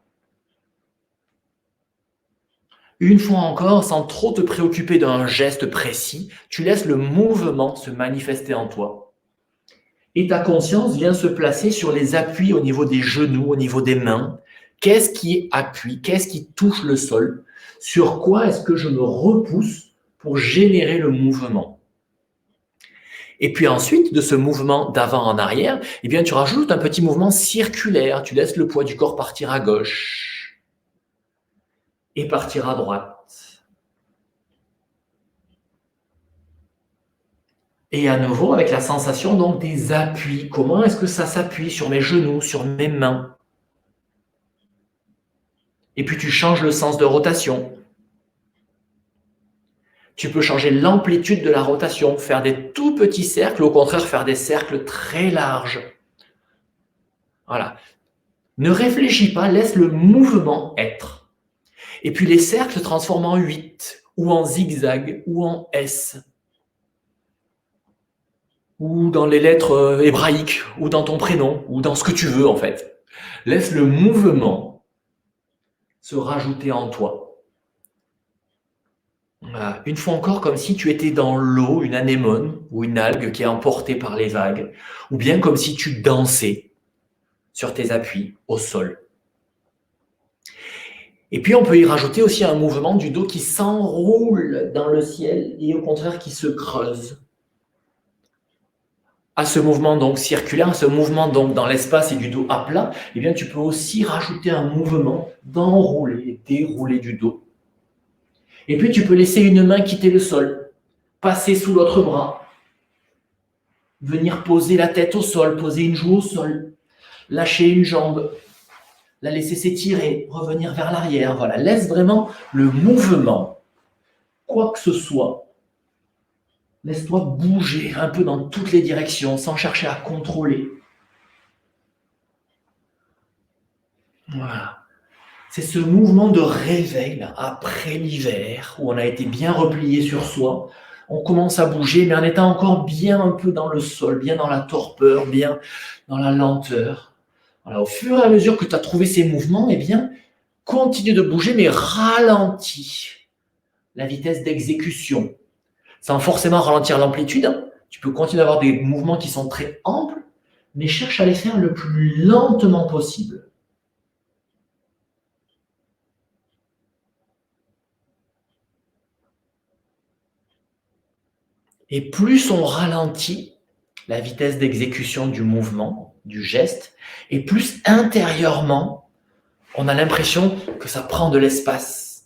Une fois encore, sans trop te préoccuper d'un geste précis, tu laisses le mouvement se manifester en toi. Et ta conscience vient se placer sur les appuis au niveau des genoux, au niveau des mains. Qu'est-ce qui appuie? Qu'est-ce qui touche le sol? Sur quoi est-ce que je me repousse pour générer le mouvement? Et puis ensuite, de ce mouvement d'avant en arrière, tu rajoutes un petit mouvement circulaire. Tu laisses le poids du corps partir à gauche et partir à droite. Et à nouveau, avec la sensation donc des appuis. Comment est-ce que ça s'appuie sur mes genoux, sur mes mains? Et puis tu changes le sens de rotation. Tu peux changer l'amplitude de la rotation, faire des tout petits cercles, au contraire faire des cercles très larges. Voilà. Ne réfléchis pas, laisse le mouvement être. Et puis les cercles se transforment en 8, ou en zigzag, ou en S, ou dans les lettres hébraïques, ou dans ton prénom, ou dans ce que tu veux en fait. Laisse le mouvement se rajouter en toi. Voilà. Une fois encore, comme si tu étais dans l'eau, une anémone ou une algue qui est emportée par les vagues, ou bien comme si tu dansais sur tes appuis au sol. Et puis on peut y rajouter aussi un mouvement du dos qui s'enroule dans le ciel et au contraire qui se creuse. À ce mouvement donc circulaire, à ce mouvement donc dans l'espace et du dos à plat, eh bien tu peux aussi rajouter un mouvement d'enrouler et dérouler du dos. Et puis tu peux laisser une main quitter le sol, passer sous l'autre bras, venir poser la tête au sol, poser une joue au sol, lâcher une jambe, la laisser s'étirer, revenir vers l'arrière. Voilà, laisse vraiment le mouvement, quoi que ce soit. Laisse-toi bouger un peu dans toutes les directions sans chercher à contrôler. Voilà. C'est ce mouvement de réveil là, après l'hiver où on a été bien replié sur soi. On commence à bouger, mais en étant encore bien un peu dans le sol, bien dans la torpeur, bien dans la lenteur. Voilà, au fur et à mesure que tu as trouvé ces mouvements, eh bien, continue de bouger, mais ralentis la vitesse d'exécution. Sans forcément ralentir l'amplitude. Tu peux continuer d'avoir des mouvements qui sont très amples, mais cherche à les faire le plus lentement possible. Et plus on ralentit la vitesse d'exécution du mouvement, du geste, et plus intérieurement, on a l'impression que ça prend de l'espace,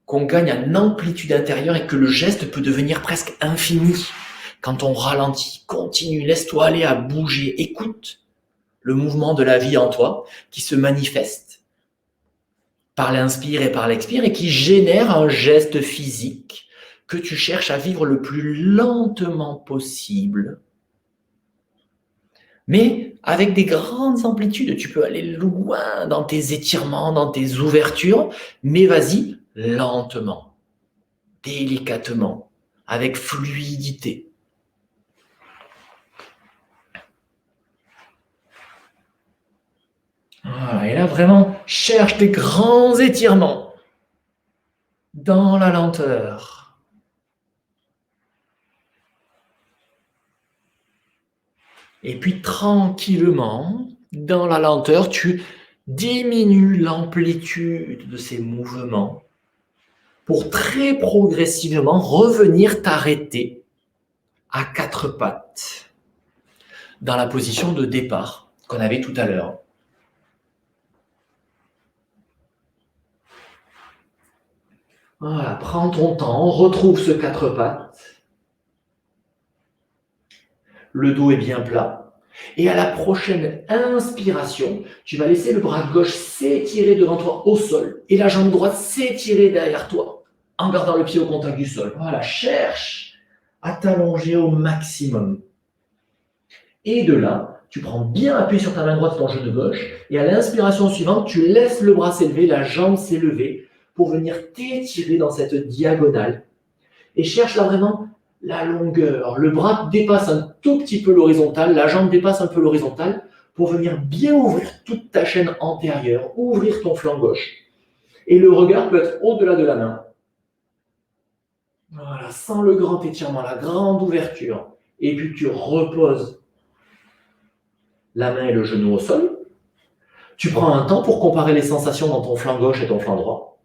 qu'on gagne en amplitude intérieure et que le geste peut devenir presque infini. Quand on ralentit, continue, laisse-toi aller à bouger, écoute le mouvement de la vie en toi qui se manifeste par l'inspire et par l'expire et qui génère un geste physique que tu cherches à vivre le plus lentement possible, mais avec des grandes amplitudes. Tu peux aller loin dans tes étirements, dans tes ouvertures, mais vas-y lentement, délicatement, avec fluidité. Voilà, et là, vraiment, cherche des grands étirements dans la lenteur. Et puis, tranquillement, dans la lenteur, tu diminues l'amplitude de ces mouvements pour très progressivement revenir t'arrêter à quatre pattes dans la position de départ qu'on avait tout à l'heure. Voilà, prends ton temps, retrouve ce quatre pattes. Le dos est bien plat. Et à la prochaine inspiration, tu vas laisser le bras gauche s'étirer devant toi au sol et la jambe droite s'étirer derrière toi en gardant le pied au contact du sol. Voilà, cherche à t'allonger au maximum. Et de là, tu prends bien appui sur ta main droite, ton genou gauche, et à l'inspiration suivante, tu laisses le bras s'élever, la jambe s'élever pour venir t'étirer dans cette diagonale. Et cherche là vraiment la longueur. Le bras dépasse un tout petit peu l'horizontale, la jambe dépasse un peu l'horizontale pour venir bien ouvrir toute ta chaîne antérieure, ouvrir ton flanc gauche. Et le regard peut être au-delà de la main. Voilà, sans le grand étirement, la grande ouverture. Et puis tu reposes la main et le genou au sol. Tu prends un temps pour comparer les sensations dans ton flanc gauche et ton flanc droit.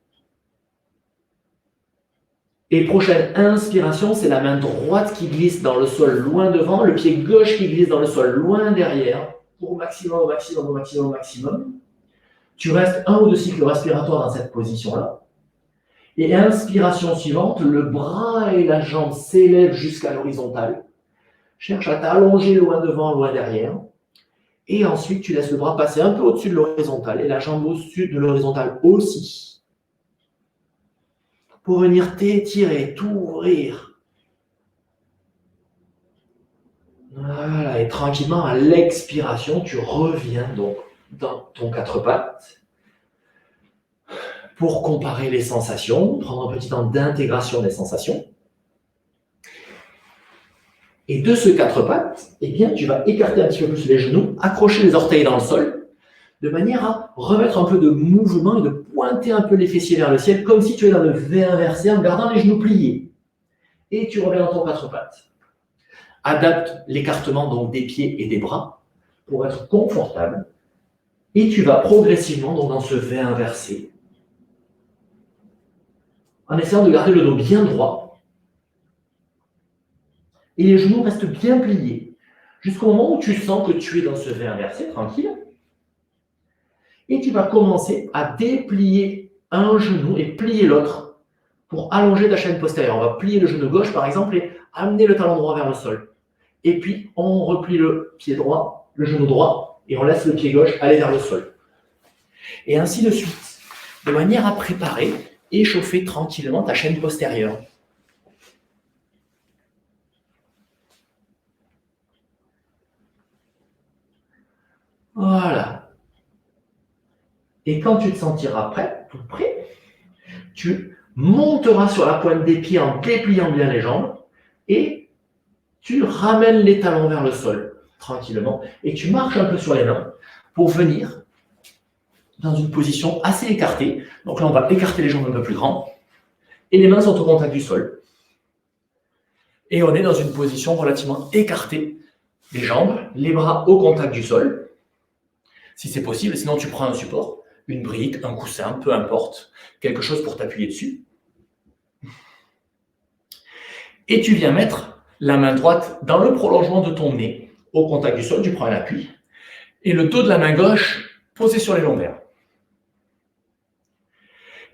Et prochaine inspiration, c'est la main droite qui glisse dans le sol loin devant, le pied gauche qui glisse dans le sol loin derrière, au maximum, au maximum, au maximum, au maximum. Tu restes un ou deux cycles respiratoires dans cette position-là. Et inspiration suivante, le bras et la jambe s'élèvent jusqu'à l'horizontale. Cherche à t'allonger loin devant, loin derrière. Et ensuite, tu laisses le bras passer un peu au-dessus de l'horizontale et la jambe au-dessus de l'horizontale aussi. pour venir t'étirer, t'ouvrir. Voilà, et tranquillement, à l'expiration, tu reviens donc dans ton quatre pattes pour comparer les sensations, prendre un petit temps d'intégration des sensations. Et de ce quatre pattes, eh bien, tu vas écarter un petit peu plus les genoux, accrocher les orteils dans le sol, de manière à remettre un peu de mouvement et de pointer un peu les fessiers vers le ciel, comme si tu es dans le V inversé en gardant les genoux pliés. Et tu reviens dans ton quatre pattes. Adapte l'écartement donc des pieds et des bras pour être confortable. Et tu vas progressivement donc dans ce V inversé, en essayant de garder le dos bien droit. Et les genoux restent bien pliés, jusqu'au moment où tu sens que tu es dans ce V inversé, tranquille. Et tu vas commencer à déplier un genou et plier l'autre pour allonger ta chaîne postérieure. On va plier le genou gauche, par exemple, et amener le talon droit vers le sol. Et puis, on replie le pied droit, le genou droit, et on laisse le pied gauche aller vers le sol. Et ainsi de suite, de manière à préparer et chauffer tranquillement ta chaîne postérieure. Voilà. Et quand tu te sentiras prêt, tout prêt, tu monteras sur la pointe des pieds en dépliant bien les jambes et tu ramènes les talons vers le sol tranquillement et tu marches un peu sur les mains pour venir dans une position assez écartée. Donc là, on va écarter les jambes un peu plus grandes et les mains sont au contact du sol. Et on est dans une position relativement écartée. Les jambes, les bras au contact du sol, si c'est possible. Sinon, tu prends un support, une brique, un coussin, peu importe, quelque chose pour t'appuyer dessus. Et tu viens mettre la main droite dans le prolongement de ton nez, au contact du sol, tu prends un appui, et le dos de la main gauche posé sur les lombaires.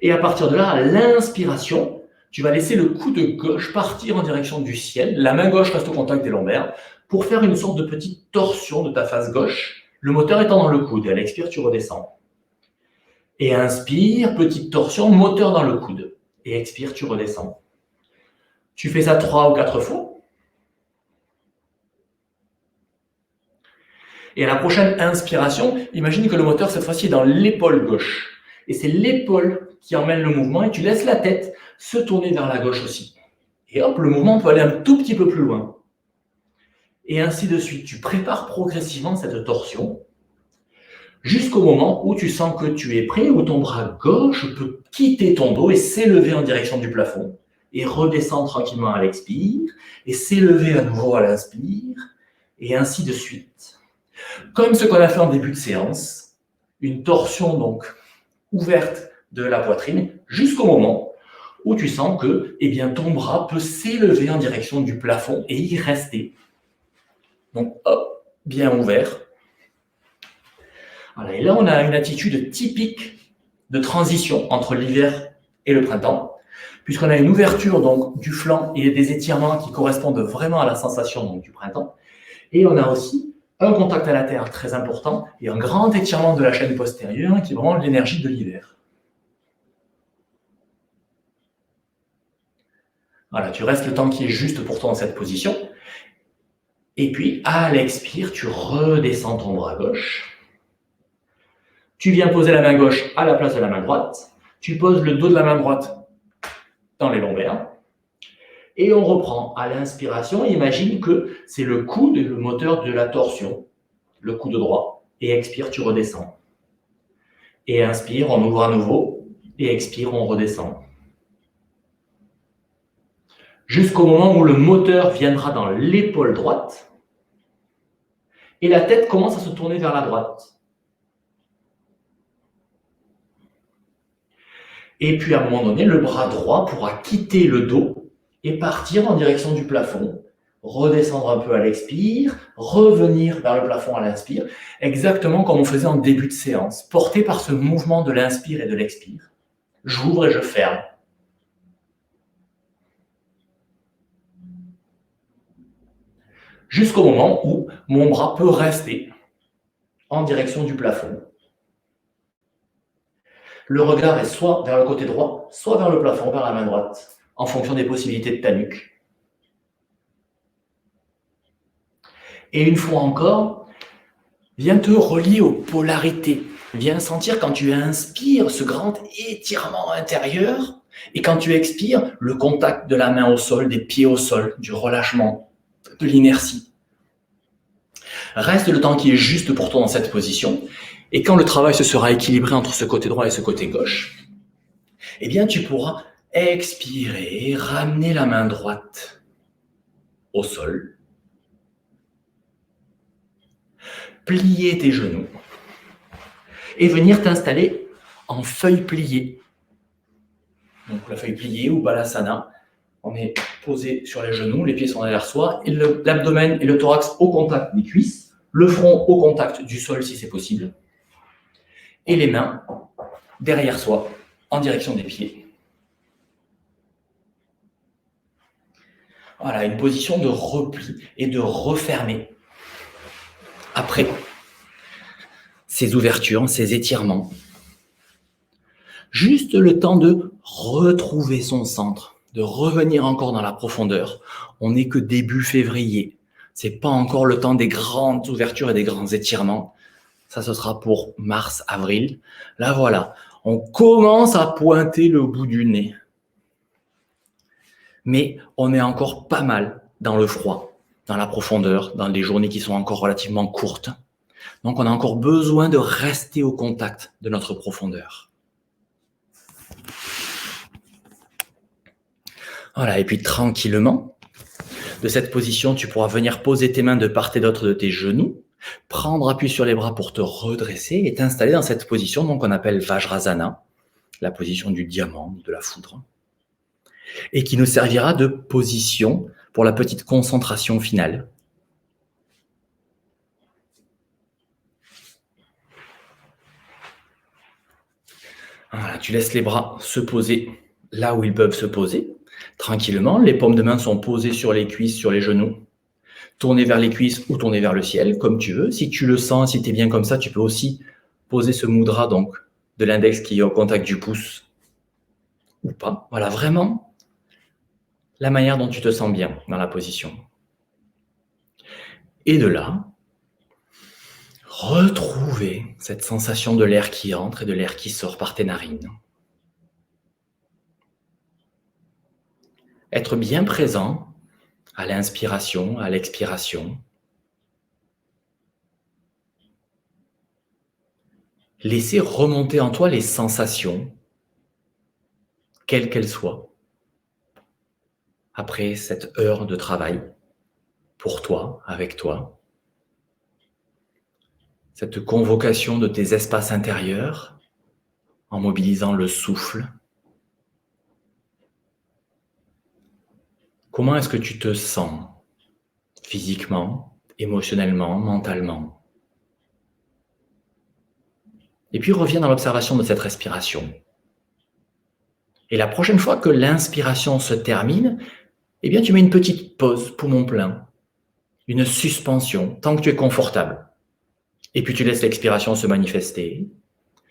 Et à partir de là, à l'inspiration, tu vas laisser le coude gauche partir en direction du ciel, la main gauche reste au contact des lombaires, pour faire une sorte de petite torsion de ta face gauche, le moteur étant dans le coude, et à l'expire, tu redescends. Et inspire, petite torsion, moteur dans le coude, et expire, tu redescends. Tu fais ça 3 ou 4 fois. Et à la prochaine inspiration, imagine que le moteur, cette fois-ci, est dans l'épaule gauche. Et c'est l'épaule qui emmène le mouvement et tu laisses la tête se tourner vers la gauche aussi. Et hop, le mouvement peut aller un tout petit peu plus loin. Et ainsi de suite. Tu prépares progressivement cette torsion jusqu'au moment où tu sens que tu es prêt, où ton bras gauche peut quitter ton dos et s'élever en direction du plafond et redescendre tranquillement à l'expire et s'élever à nouveau à l'inspire et ainsi de suite. Comme ce qu'on a fait en début de séance, une torsion donc ouverte de la poitrine jusqu'au moment où tu sens que ton bras peut s'élever en direction du plafond et y rester. Donc hop, bien ouvert. Voilà, et là on a une attitude typique de transition entre l'hiver et le printemps, puisqu'on a une ouverture donc du flanc et des étirements qui correspondent vraiment à la sensation donc, du printemps, et on a aussi un contact à la terre très important et un grand étirement de la chaîne postérieure qui est vraiment l'énergie de l'hiver. Voilà, tu restes le temps qui est juste pour toi dans cette position. Et puis, à l'expire, tu redescends ton bras gauche. Tu viens poser la main gauche à la place de la main droite. Tu poses le dos de la main droite dans les lombaires. Et on reprend à l'inspiration. Imagine que c'est le coude, le moteur de la torsion, le coude droit. Et expire, tu redescends. Et inspire, on ouvre à nouveau. Et expire, on redescend. Jusqu'au moment où le moteur viendra dans l'épaule droite. Et la tête commence à se tourner vers la droite. Et puis à un moment donné, le bras droit pourra quitter le dos et partir en direction du plafond, redescendre un peu à l'expire, revenir vers le plafond à l'inspire, exactement comme on faisait en début de séance, porté par ce mouvement de l'inspire et de l'expire. J'ouvre et je ferme. Jusqu'au moment où mon bras peut rester en direction du plafond. Le regard est soit vers le côté droit, soit vers le plafond, vers la main droite, en fonction des possibilités de ta nuque. Et une fois encore, viens te relier aux polarités. Viens sentir quand tu inspires ce grand étirement intérieur et quand tu expires le contact de la main au sol, des pieds au sol, du relâchement, de l'inertie. Reste le temps qui est juste pour toi dans cette position et quand le travail se sera équilibré entre ce côté droit et ce côté gauche, eh bien tu pourras expirer, ramener la main droite au sol, plier tes genoux et venir t'installer en feuille pliée. Donc la feuille pliée ou balasana, on est posé sur les genoux, les pieds sont derrière soi, et l'abdomen et le thorax au contact des cuisses, le front au contact du sol si c'est possible, et les mains derrière soi en direction des pieds. Voilà, une position de repli et de refermer. Après ces ouvertures, ces étirements, juste le temps de retrouver son centre, de revenir encore dans la profondeur. On n'est que début février. C'est pas encore le temps des grandes ouvertures et des grands étirements. Ça, ce sera pour mars, avril. Là, voilà. On commence à pointer le bout du nez. Mais on est encore pas mal dans le froid, dans la profondeur, dans des journées qui sont encore relativement courtes. Donc, on a encore besoin de rester au contact de notre profondeur. Voilà, et puis tranquillement, de cette position, tu pourras venir poser tes mains de part et d'autre de tes genoux, prendre appui sur les bras pour te redresser et t'installer dans cette position donc qu'on appelle Vajrasana, la position du diamant, de la foudre, et qui nous servira de position pour la petite concentration finale. Voilà, tu laisses les bras se poser là où ils peuvent se poser, tranquillement. Les paumes de main sont posées sur les cuisses, sur les genoux. Tourner vers les cuisses ou tourner vers le ciel, comme tu veux. Si tu le sens, si tu es bien comme ça, tu peux aussi poser ce mudra donc, de l'index qui est au contact du pouce ou pas. Voilà, vraiment la manière dont tu te sens bien dans la position. Et de là, retrouver cette sensation de l'air qui entre et de l'air qui sort par tes narines. Être bien présent à l'inspiration, à l'expiration. Laisser remonter en toi les sensations, quelles qu'elles soient, après cette heure de travail, pour toi, avec toi. Cette convocation de tes espaces intérieurs, en mobilisant le souffle. Comment est-ce que tu te sens physiquement, émotionnellement, mentalement? Et puis reviens dans l'observation de cette respiration. Et la prochaine fois que l'inspiration se termine, eh bien tu mets une petite pause, poumon plein, une suspension, tant que tu es confortable. Et puis tu laisses l'expiration se manifester.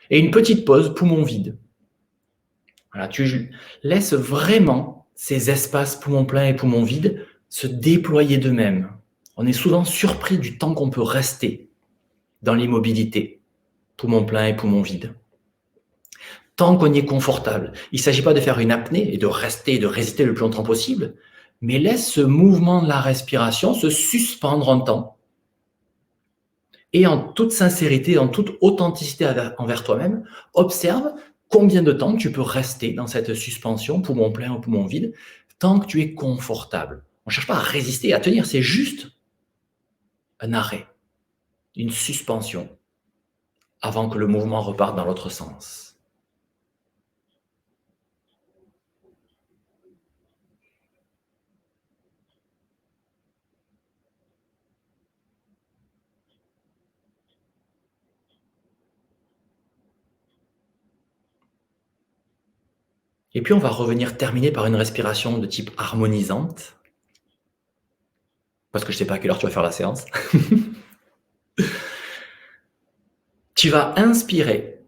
Et une petite pause, poumon vide. Voilà, tu laisses vraiment ces espaces poumon plein et poumon vide se déployer d'eux-mêmes. On est souvent surpris du temps qu'on peut rester dans l'immobilité, poumon plein et poumon vide. Tant qu'on y est confortable. Il ne s'agit pas de faire une apnée et de rester et de résister le plus longtemps possible, mais laisse ce mouvement de la respiration se suspendre en temps. Et en toute sincérité, en toute authenticité envers toi-même, observe combien de temps tu peux rester dans cette suspension, poumon plein ou poumon vide, tant que tu es confortable. On ne cherche pas à résister, à tenir, c'est juste un arrêt, une suspension, avant que le mouvement reparte dans l'autre sens. Et puis on va revenir terminer par une respiration de type harmonisante, parce que je ne sais pas à quelle heure tu vas faire la séance. Tu vas inspirer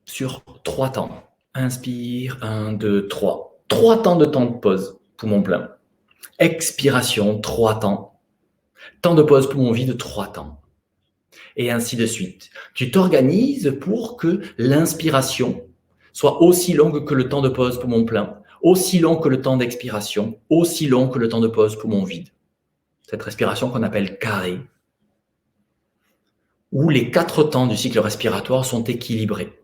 sur 3 temps. Inspire, 1, 2, 3. 3 temps de pause, poumon plein. Expiration, 3 temps. Temps de pause, poumon vide, 3 temps. Et ainsi de suite. Tu t'organises pour que l'inspiration soit aussi longue que le temps de pause poumon plein, aussi long que le temps d'expiration, aussi long que le temps de pause poumon vide. Cette respiration qu'on appelle carré, où les 4 temps du cycle respiratoire sont équilibrés.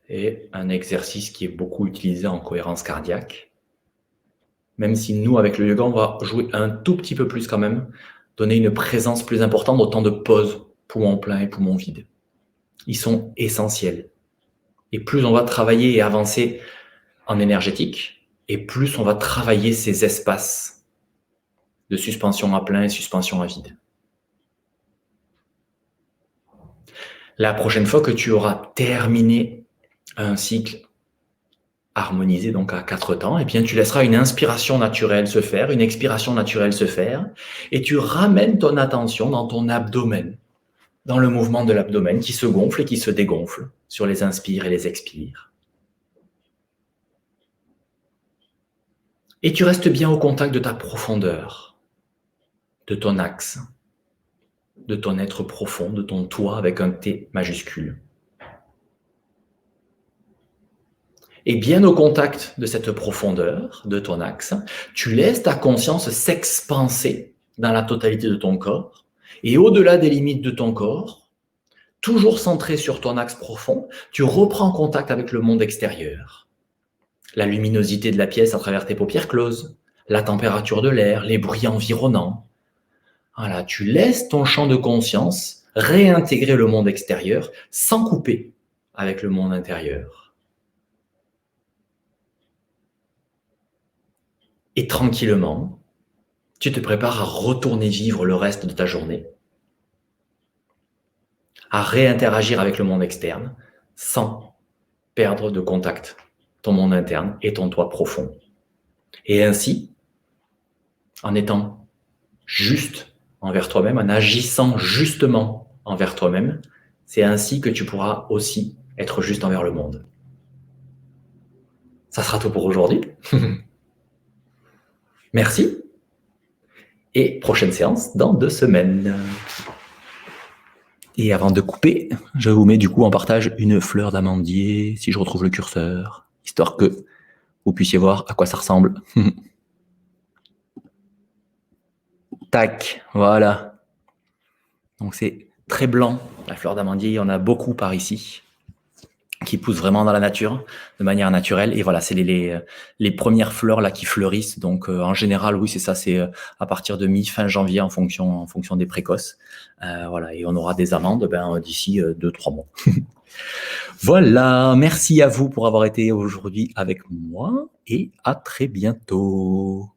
Et un exercice qui est beaucoup utilisé en cohérence cardiaque, même si nous, avec le yoga, on va jouer un tout petit peu plus quand même, donner une présence plus importante au temps de pause, poumon plein et poumon vide. Ils sont essentiels. Et plus on va travailler et avancer en énergétique, et plus on va travailler ces espaces de suspension à plein et suspension à vide. La prochaine fois que tu auras terminé un cycle harmonisé, donc à 4 temps, et bien tu laisseras une inspiration naturelle se faire, une expiration naturelle se faire, et tu ramènes ton attention dans ton abdomen, dans le mouvement de l'abdomen qui se gonfle et qui se dégonfle sur les inspires et les expires. Et tu restes bien au contact de ta profondeur, de ton axe, de ton être profond, de ton toi avec un T majuscule. Et bien au contact de cette profondeur, de ton axe, tu laisses ta conscience s'expanser dans la totalité de ton corps. Et au-delà des limites de ton corps, toujours centré sur ton axe profond, tu reprends contact avec le monde extérieur. La luminosité de la pièce à travers tes paupières closes, la température de l'air, les bruits environnants. Voilà, tu laisses ton champ de conscience réintégrer le monde extérieur sans couper avec le monde intérieur. Et tranquillement, tu te prépares à retourner vivre le reste de ta journée, à réinteragir avec le monde externe sans perdre de contact ton monde interne et ton toi profond. Et ainsi, en étant juste envers toi-même, en agissant justement envers toi-même, c'est ainsi que tu pourras aussi être juste envers le monde. Ça sera tout pour aujourd'hui. Merci. Et prochaine séance dans 2 semaines. Et avant de couper, je vous mets du coup en partage une fleur d'amandier, si je retrouve le curseur, histoire que vous puissiez voir à quoi ça ressemble. Tac, voilà. Donc c'est très blanc, la fleur d'amandier, il y en a beaucoup par ici, qui poussent vraiment dans la nature, de manière naturelle. Et voilà, c'est les premières fleurs là qui fleurissent. Donc en général, oui, c'est ça, c'est à partir de mi-fin janvier en fonction des précoces. Voilà, et on aura des amandes d'ici 2-3 mois. Voilà, merci à vous pour avoir été aujourd'hui avec moi et à très bientôt.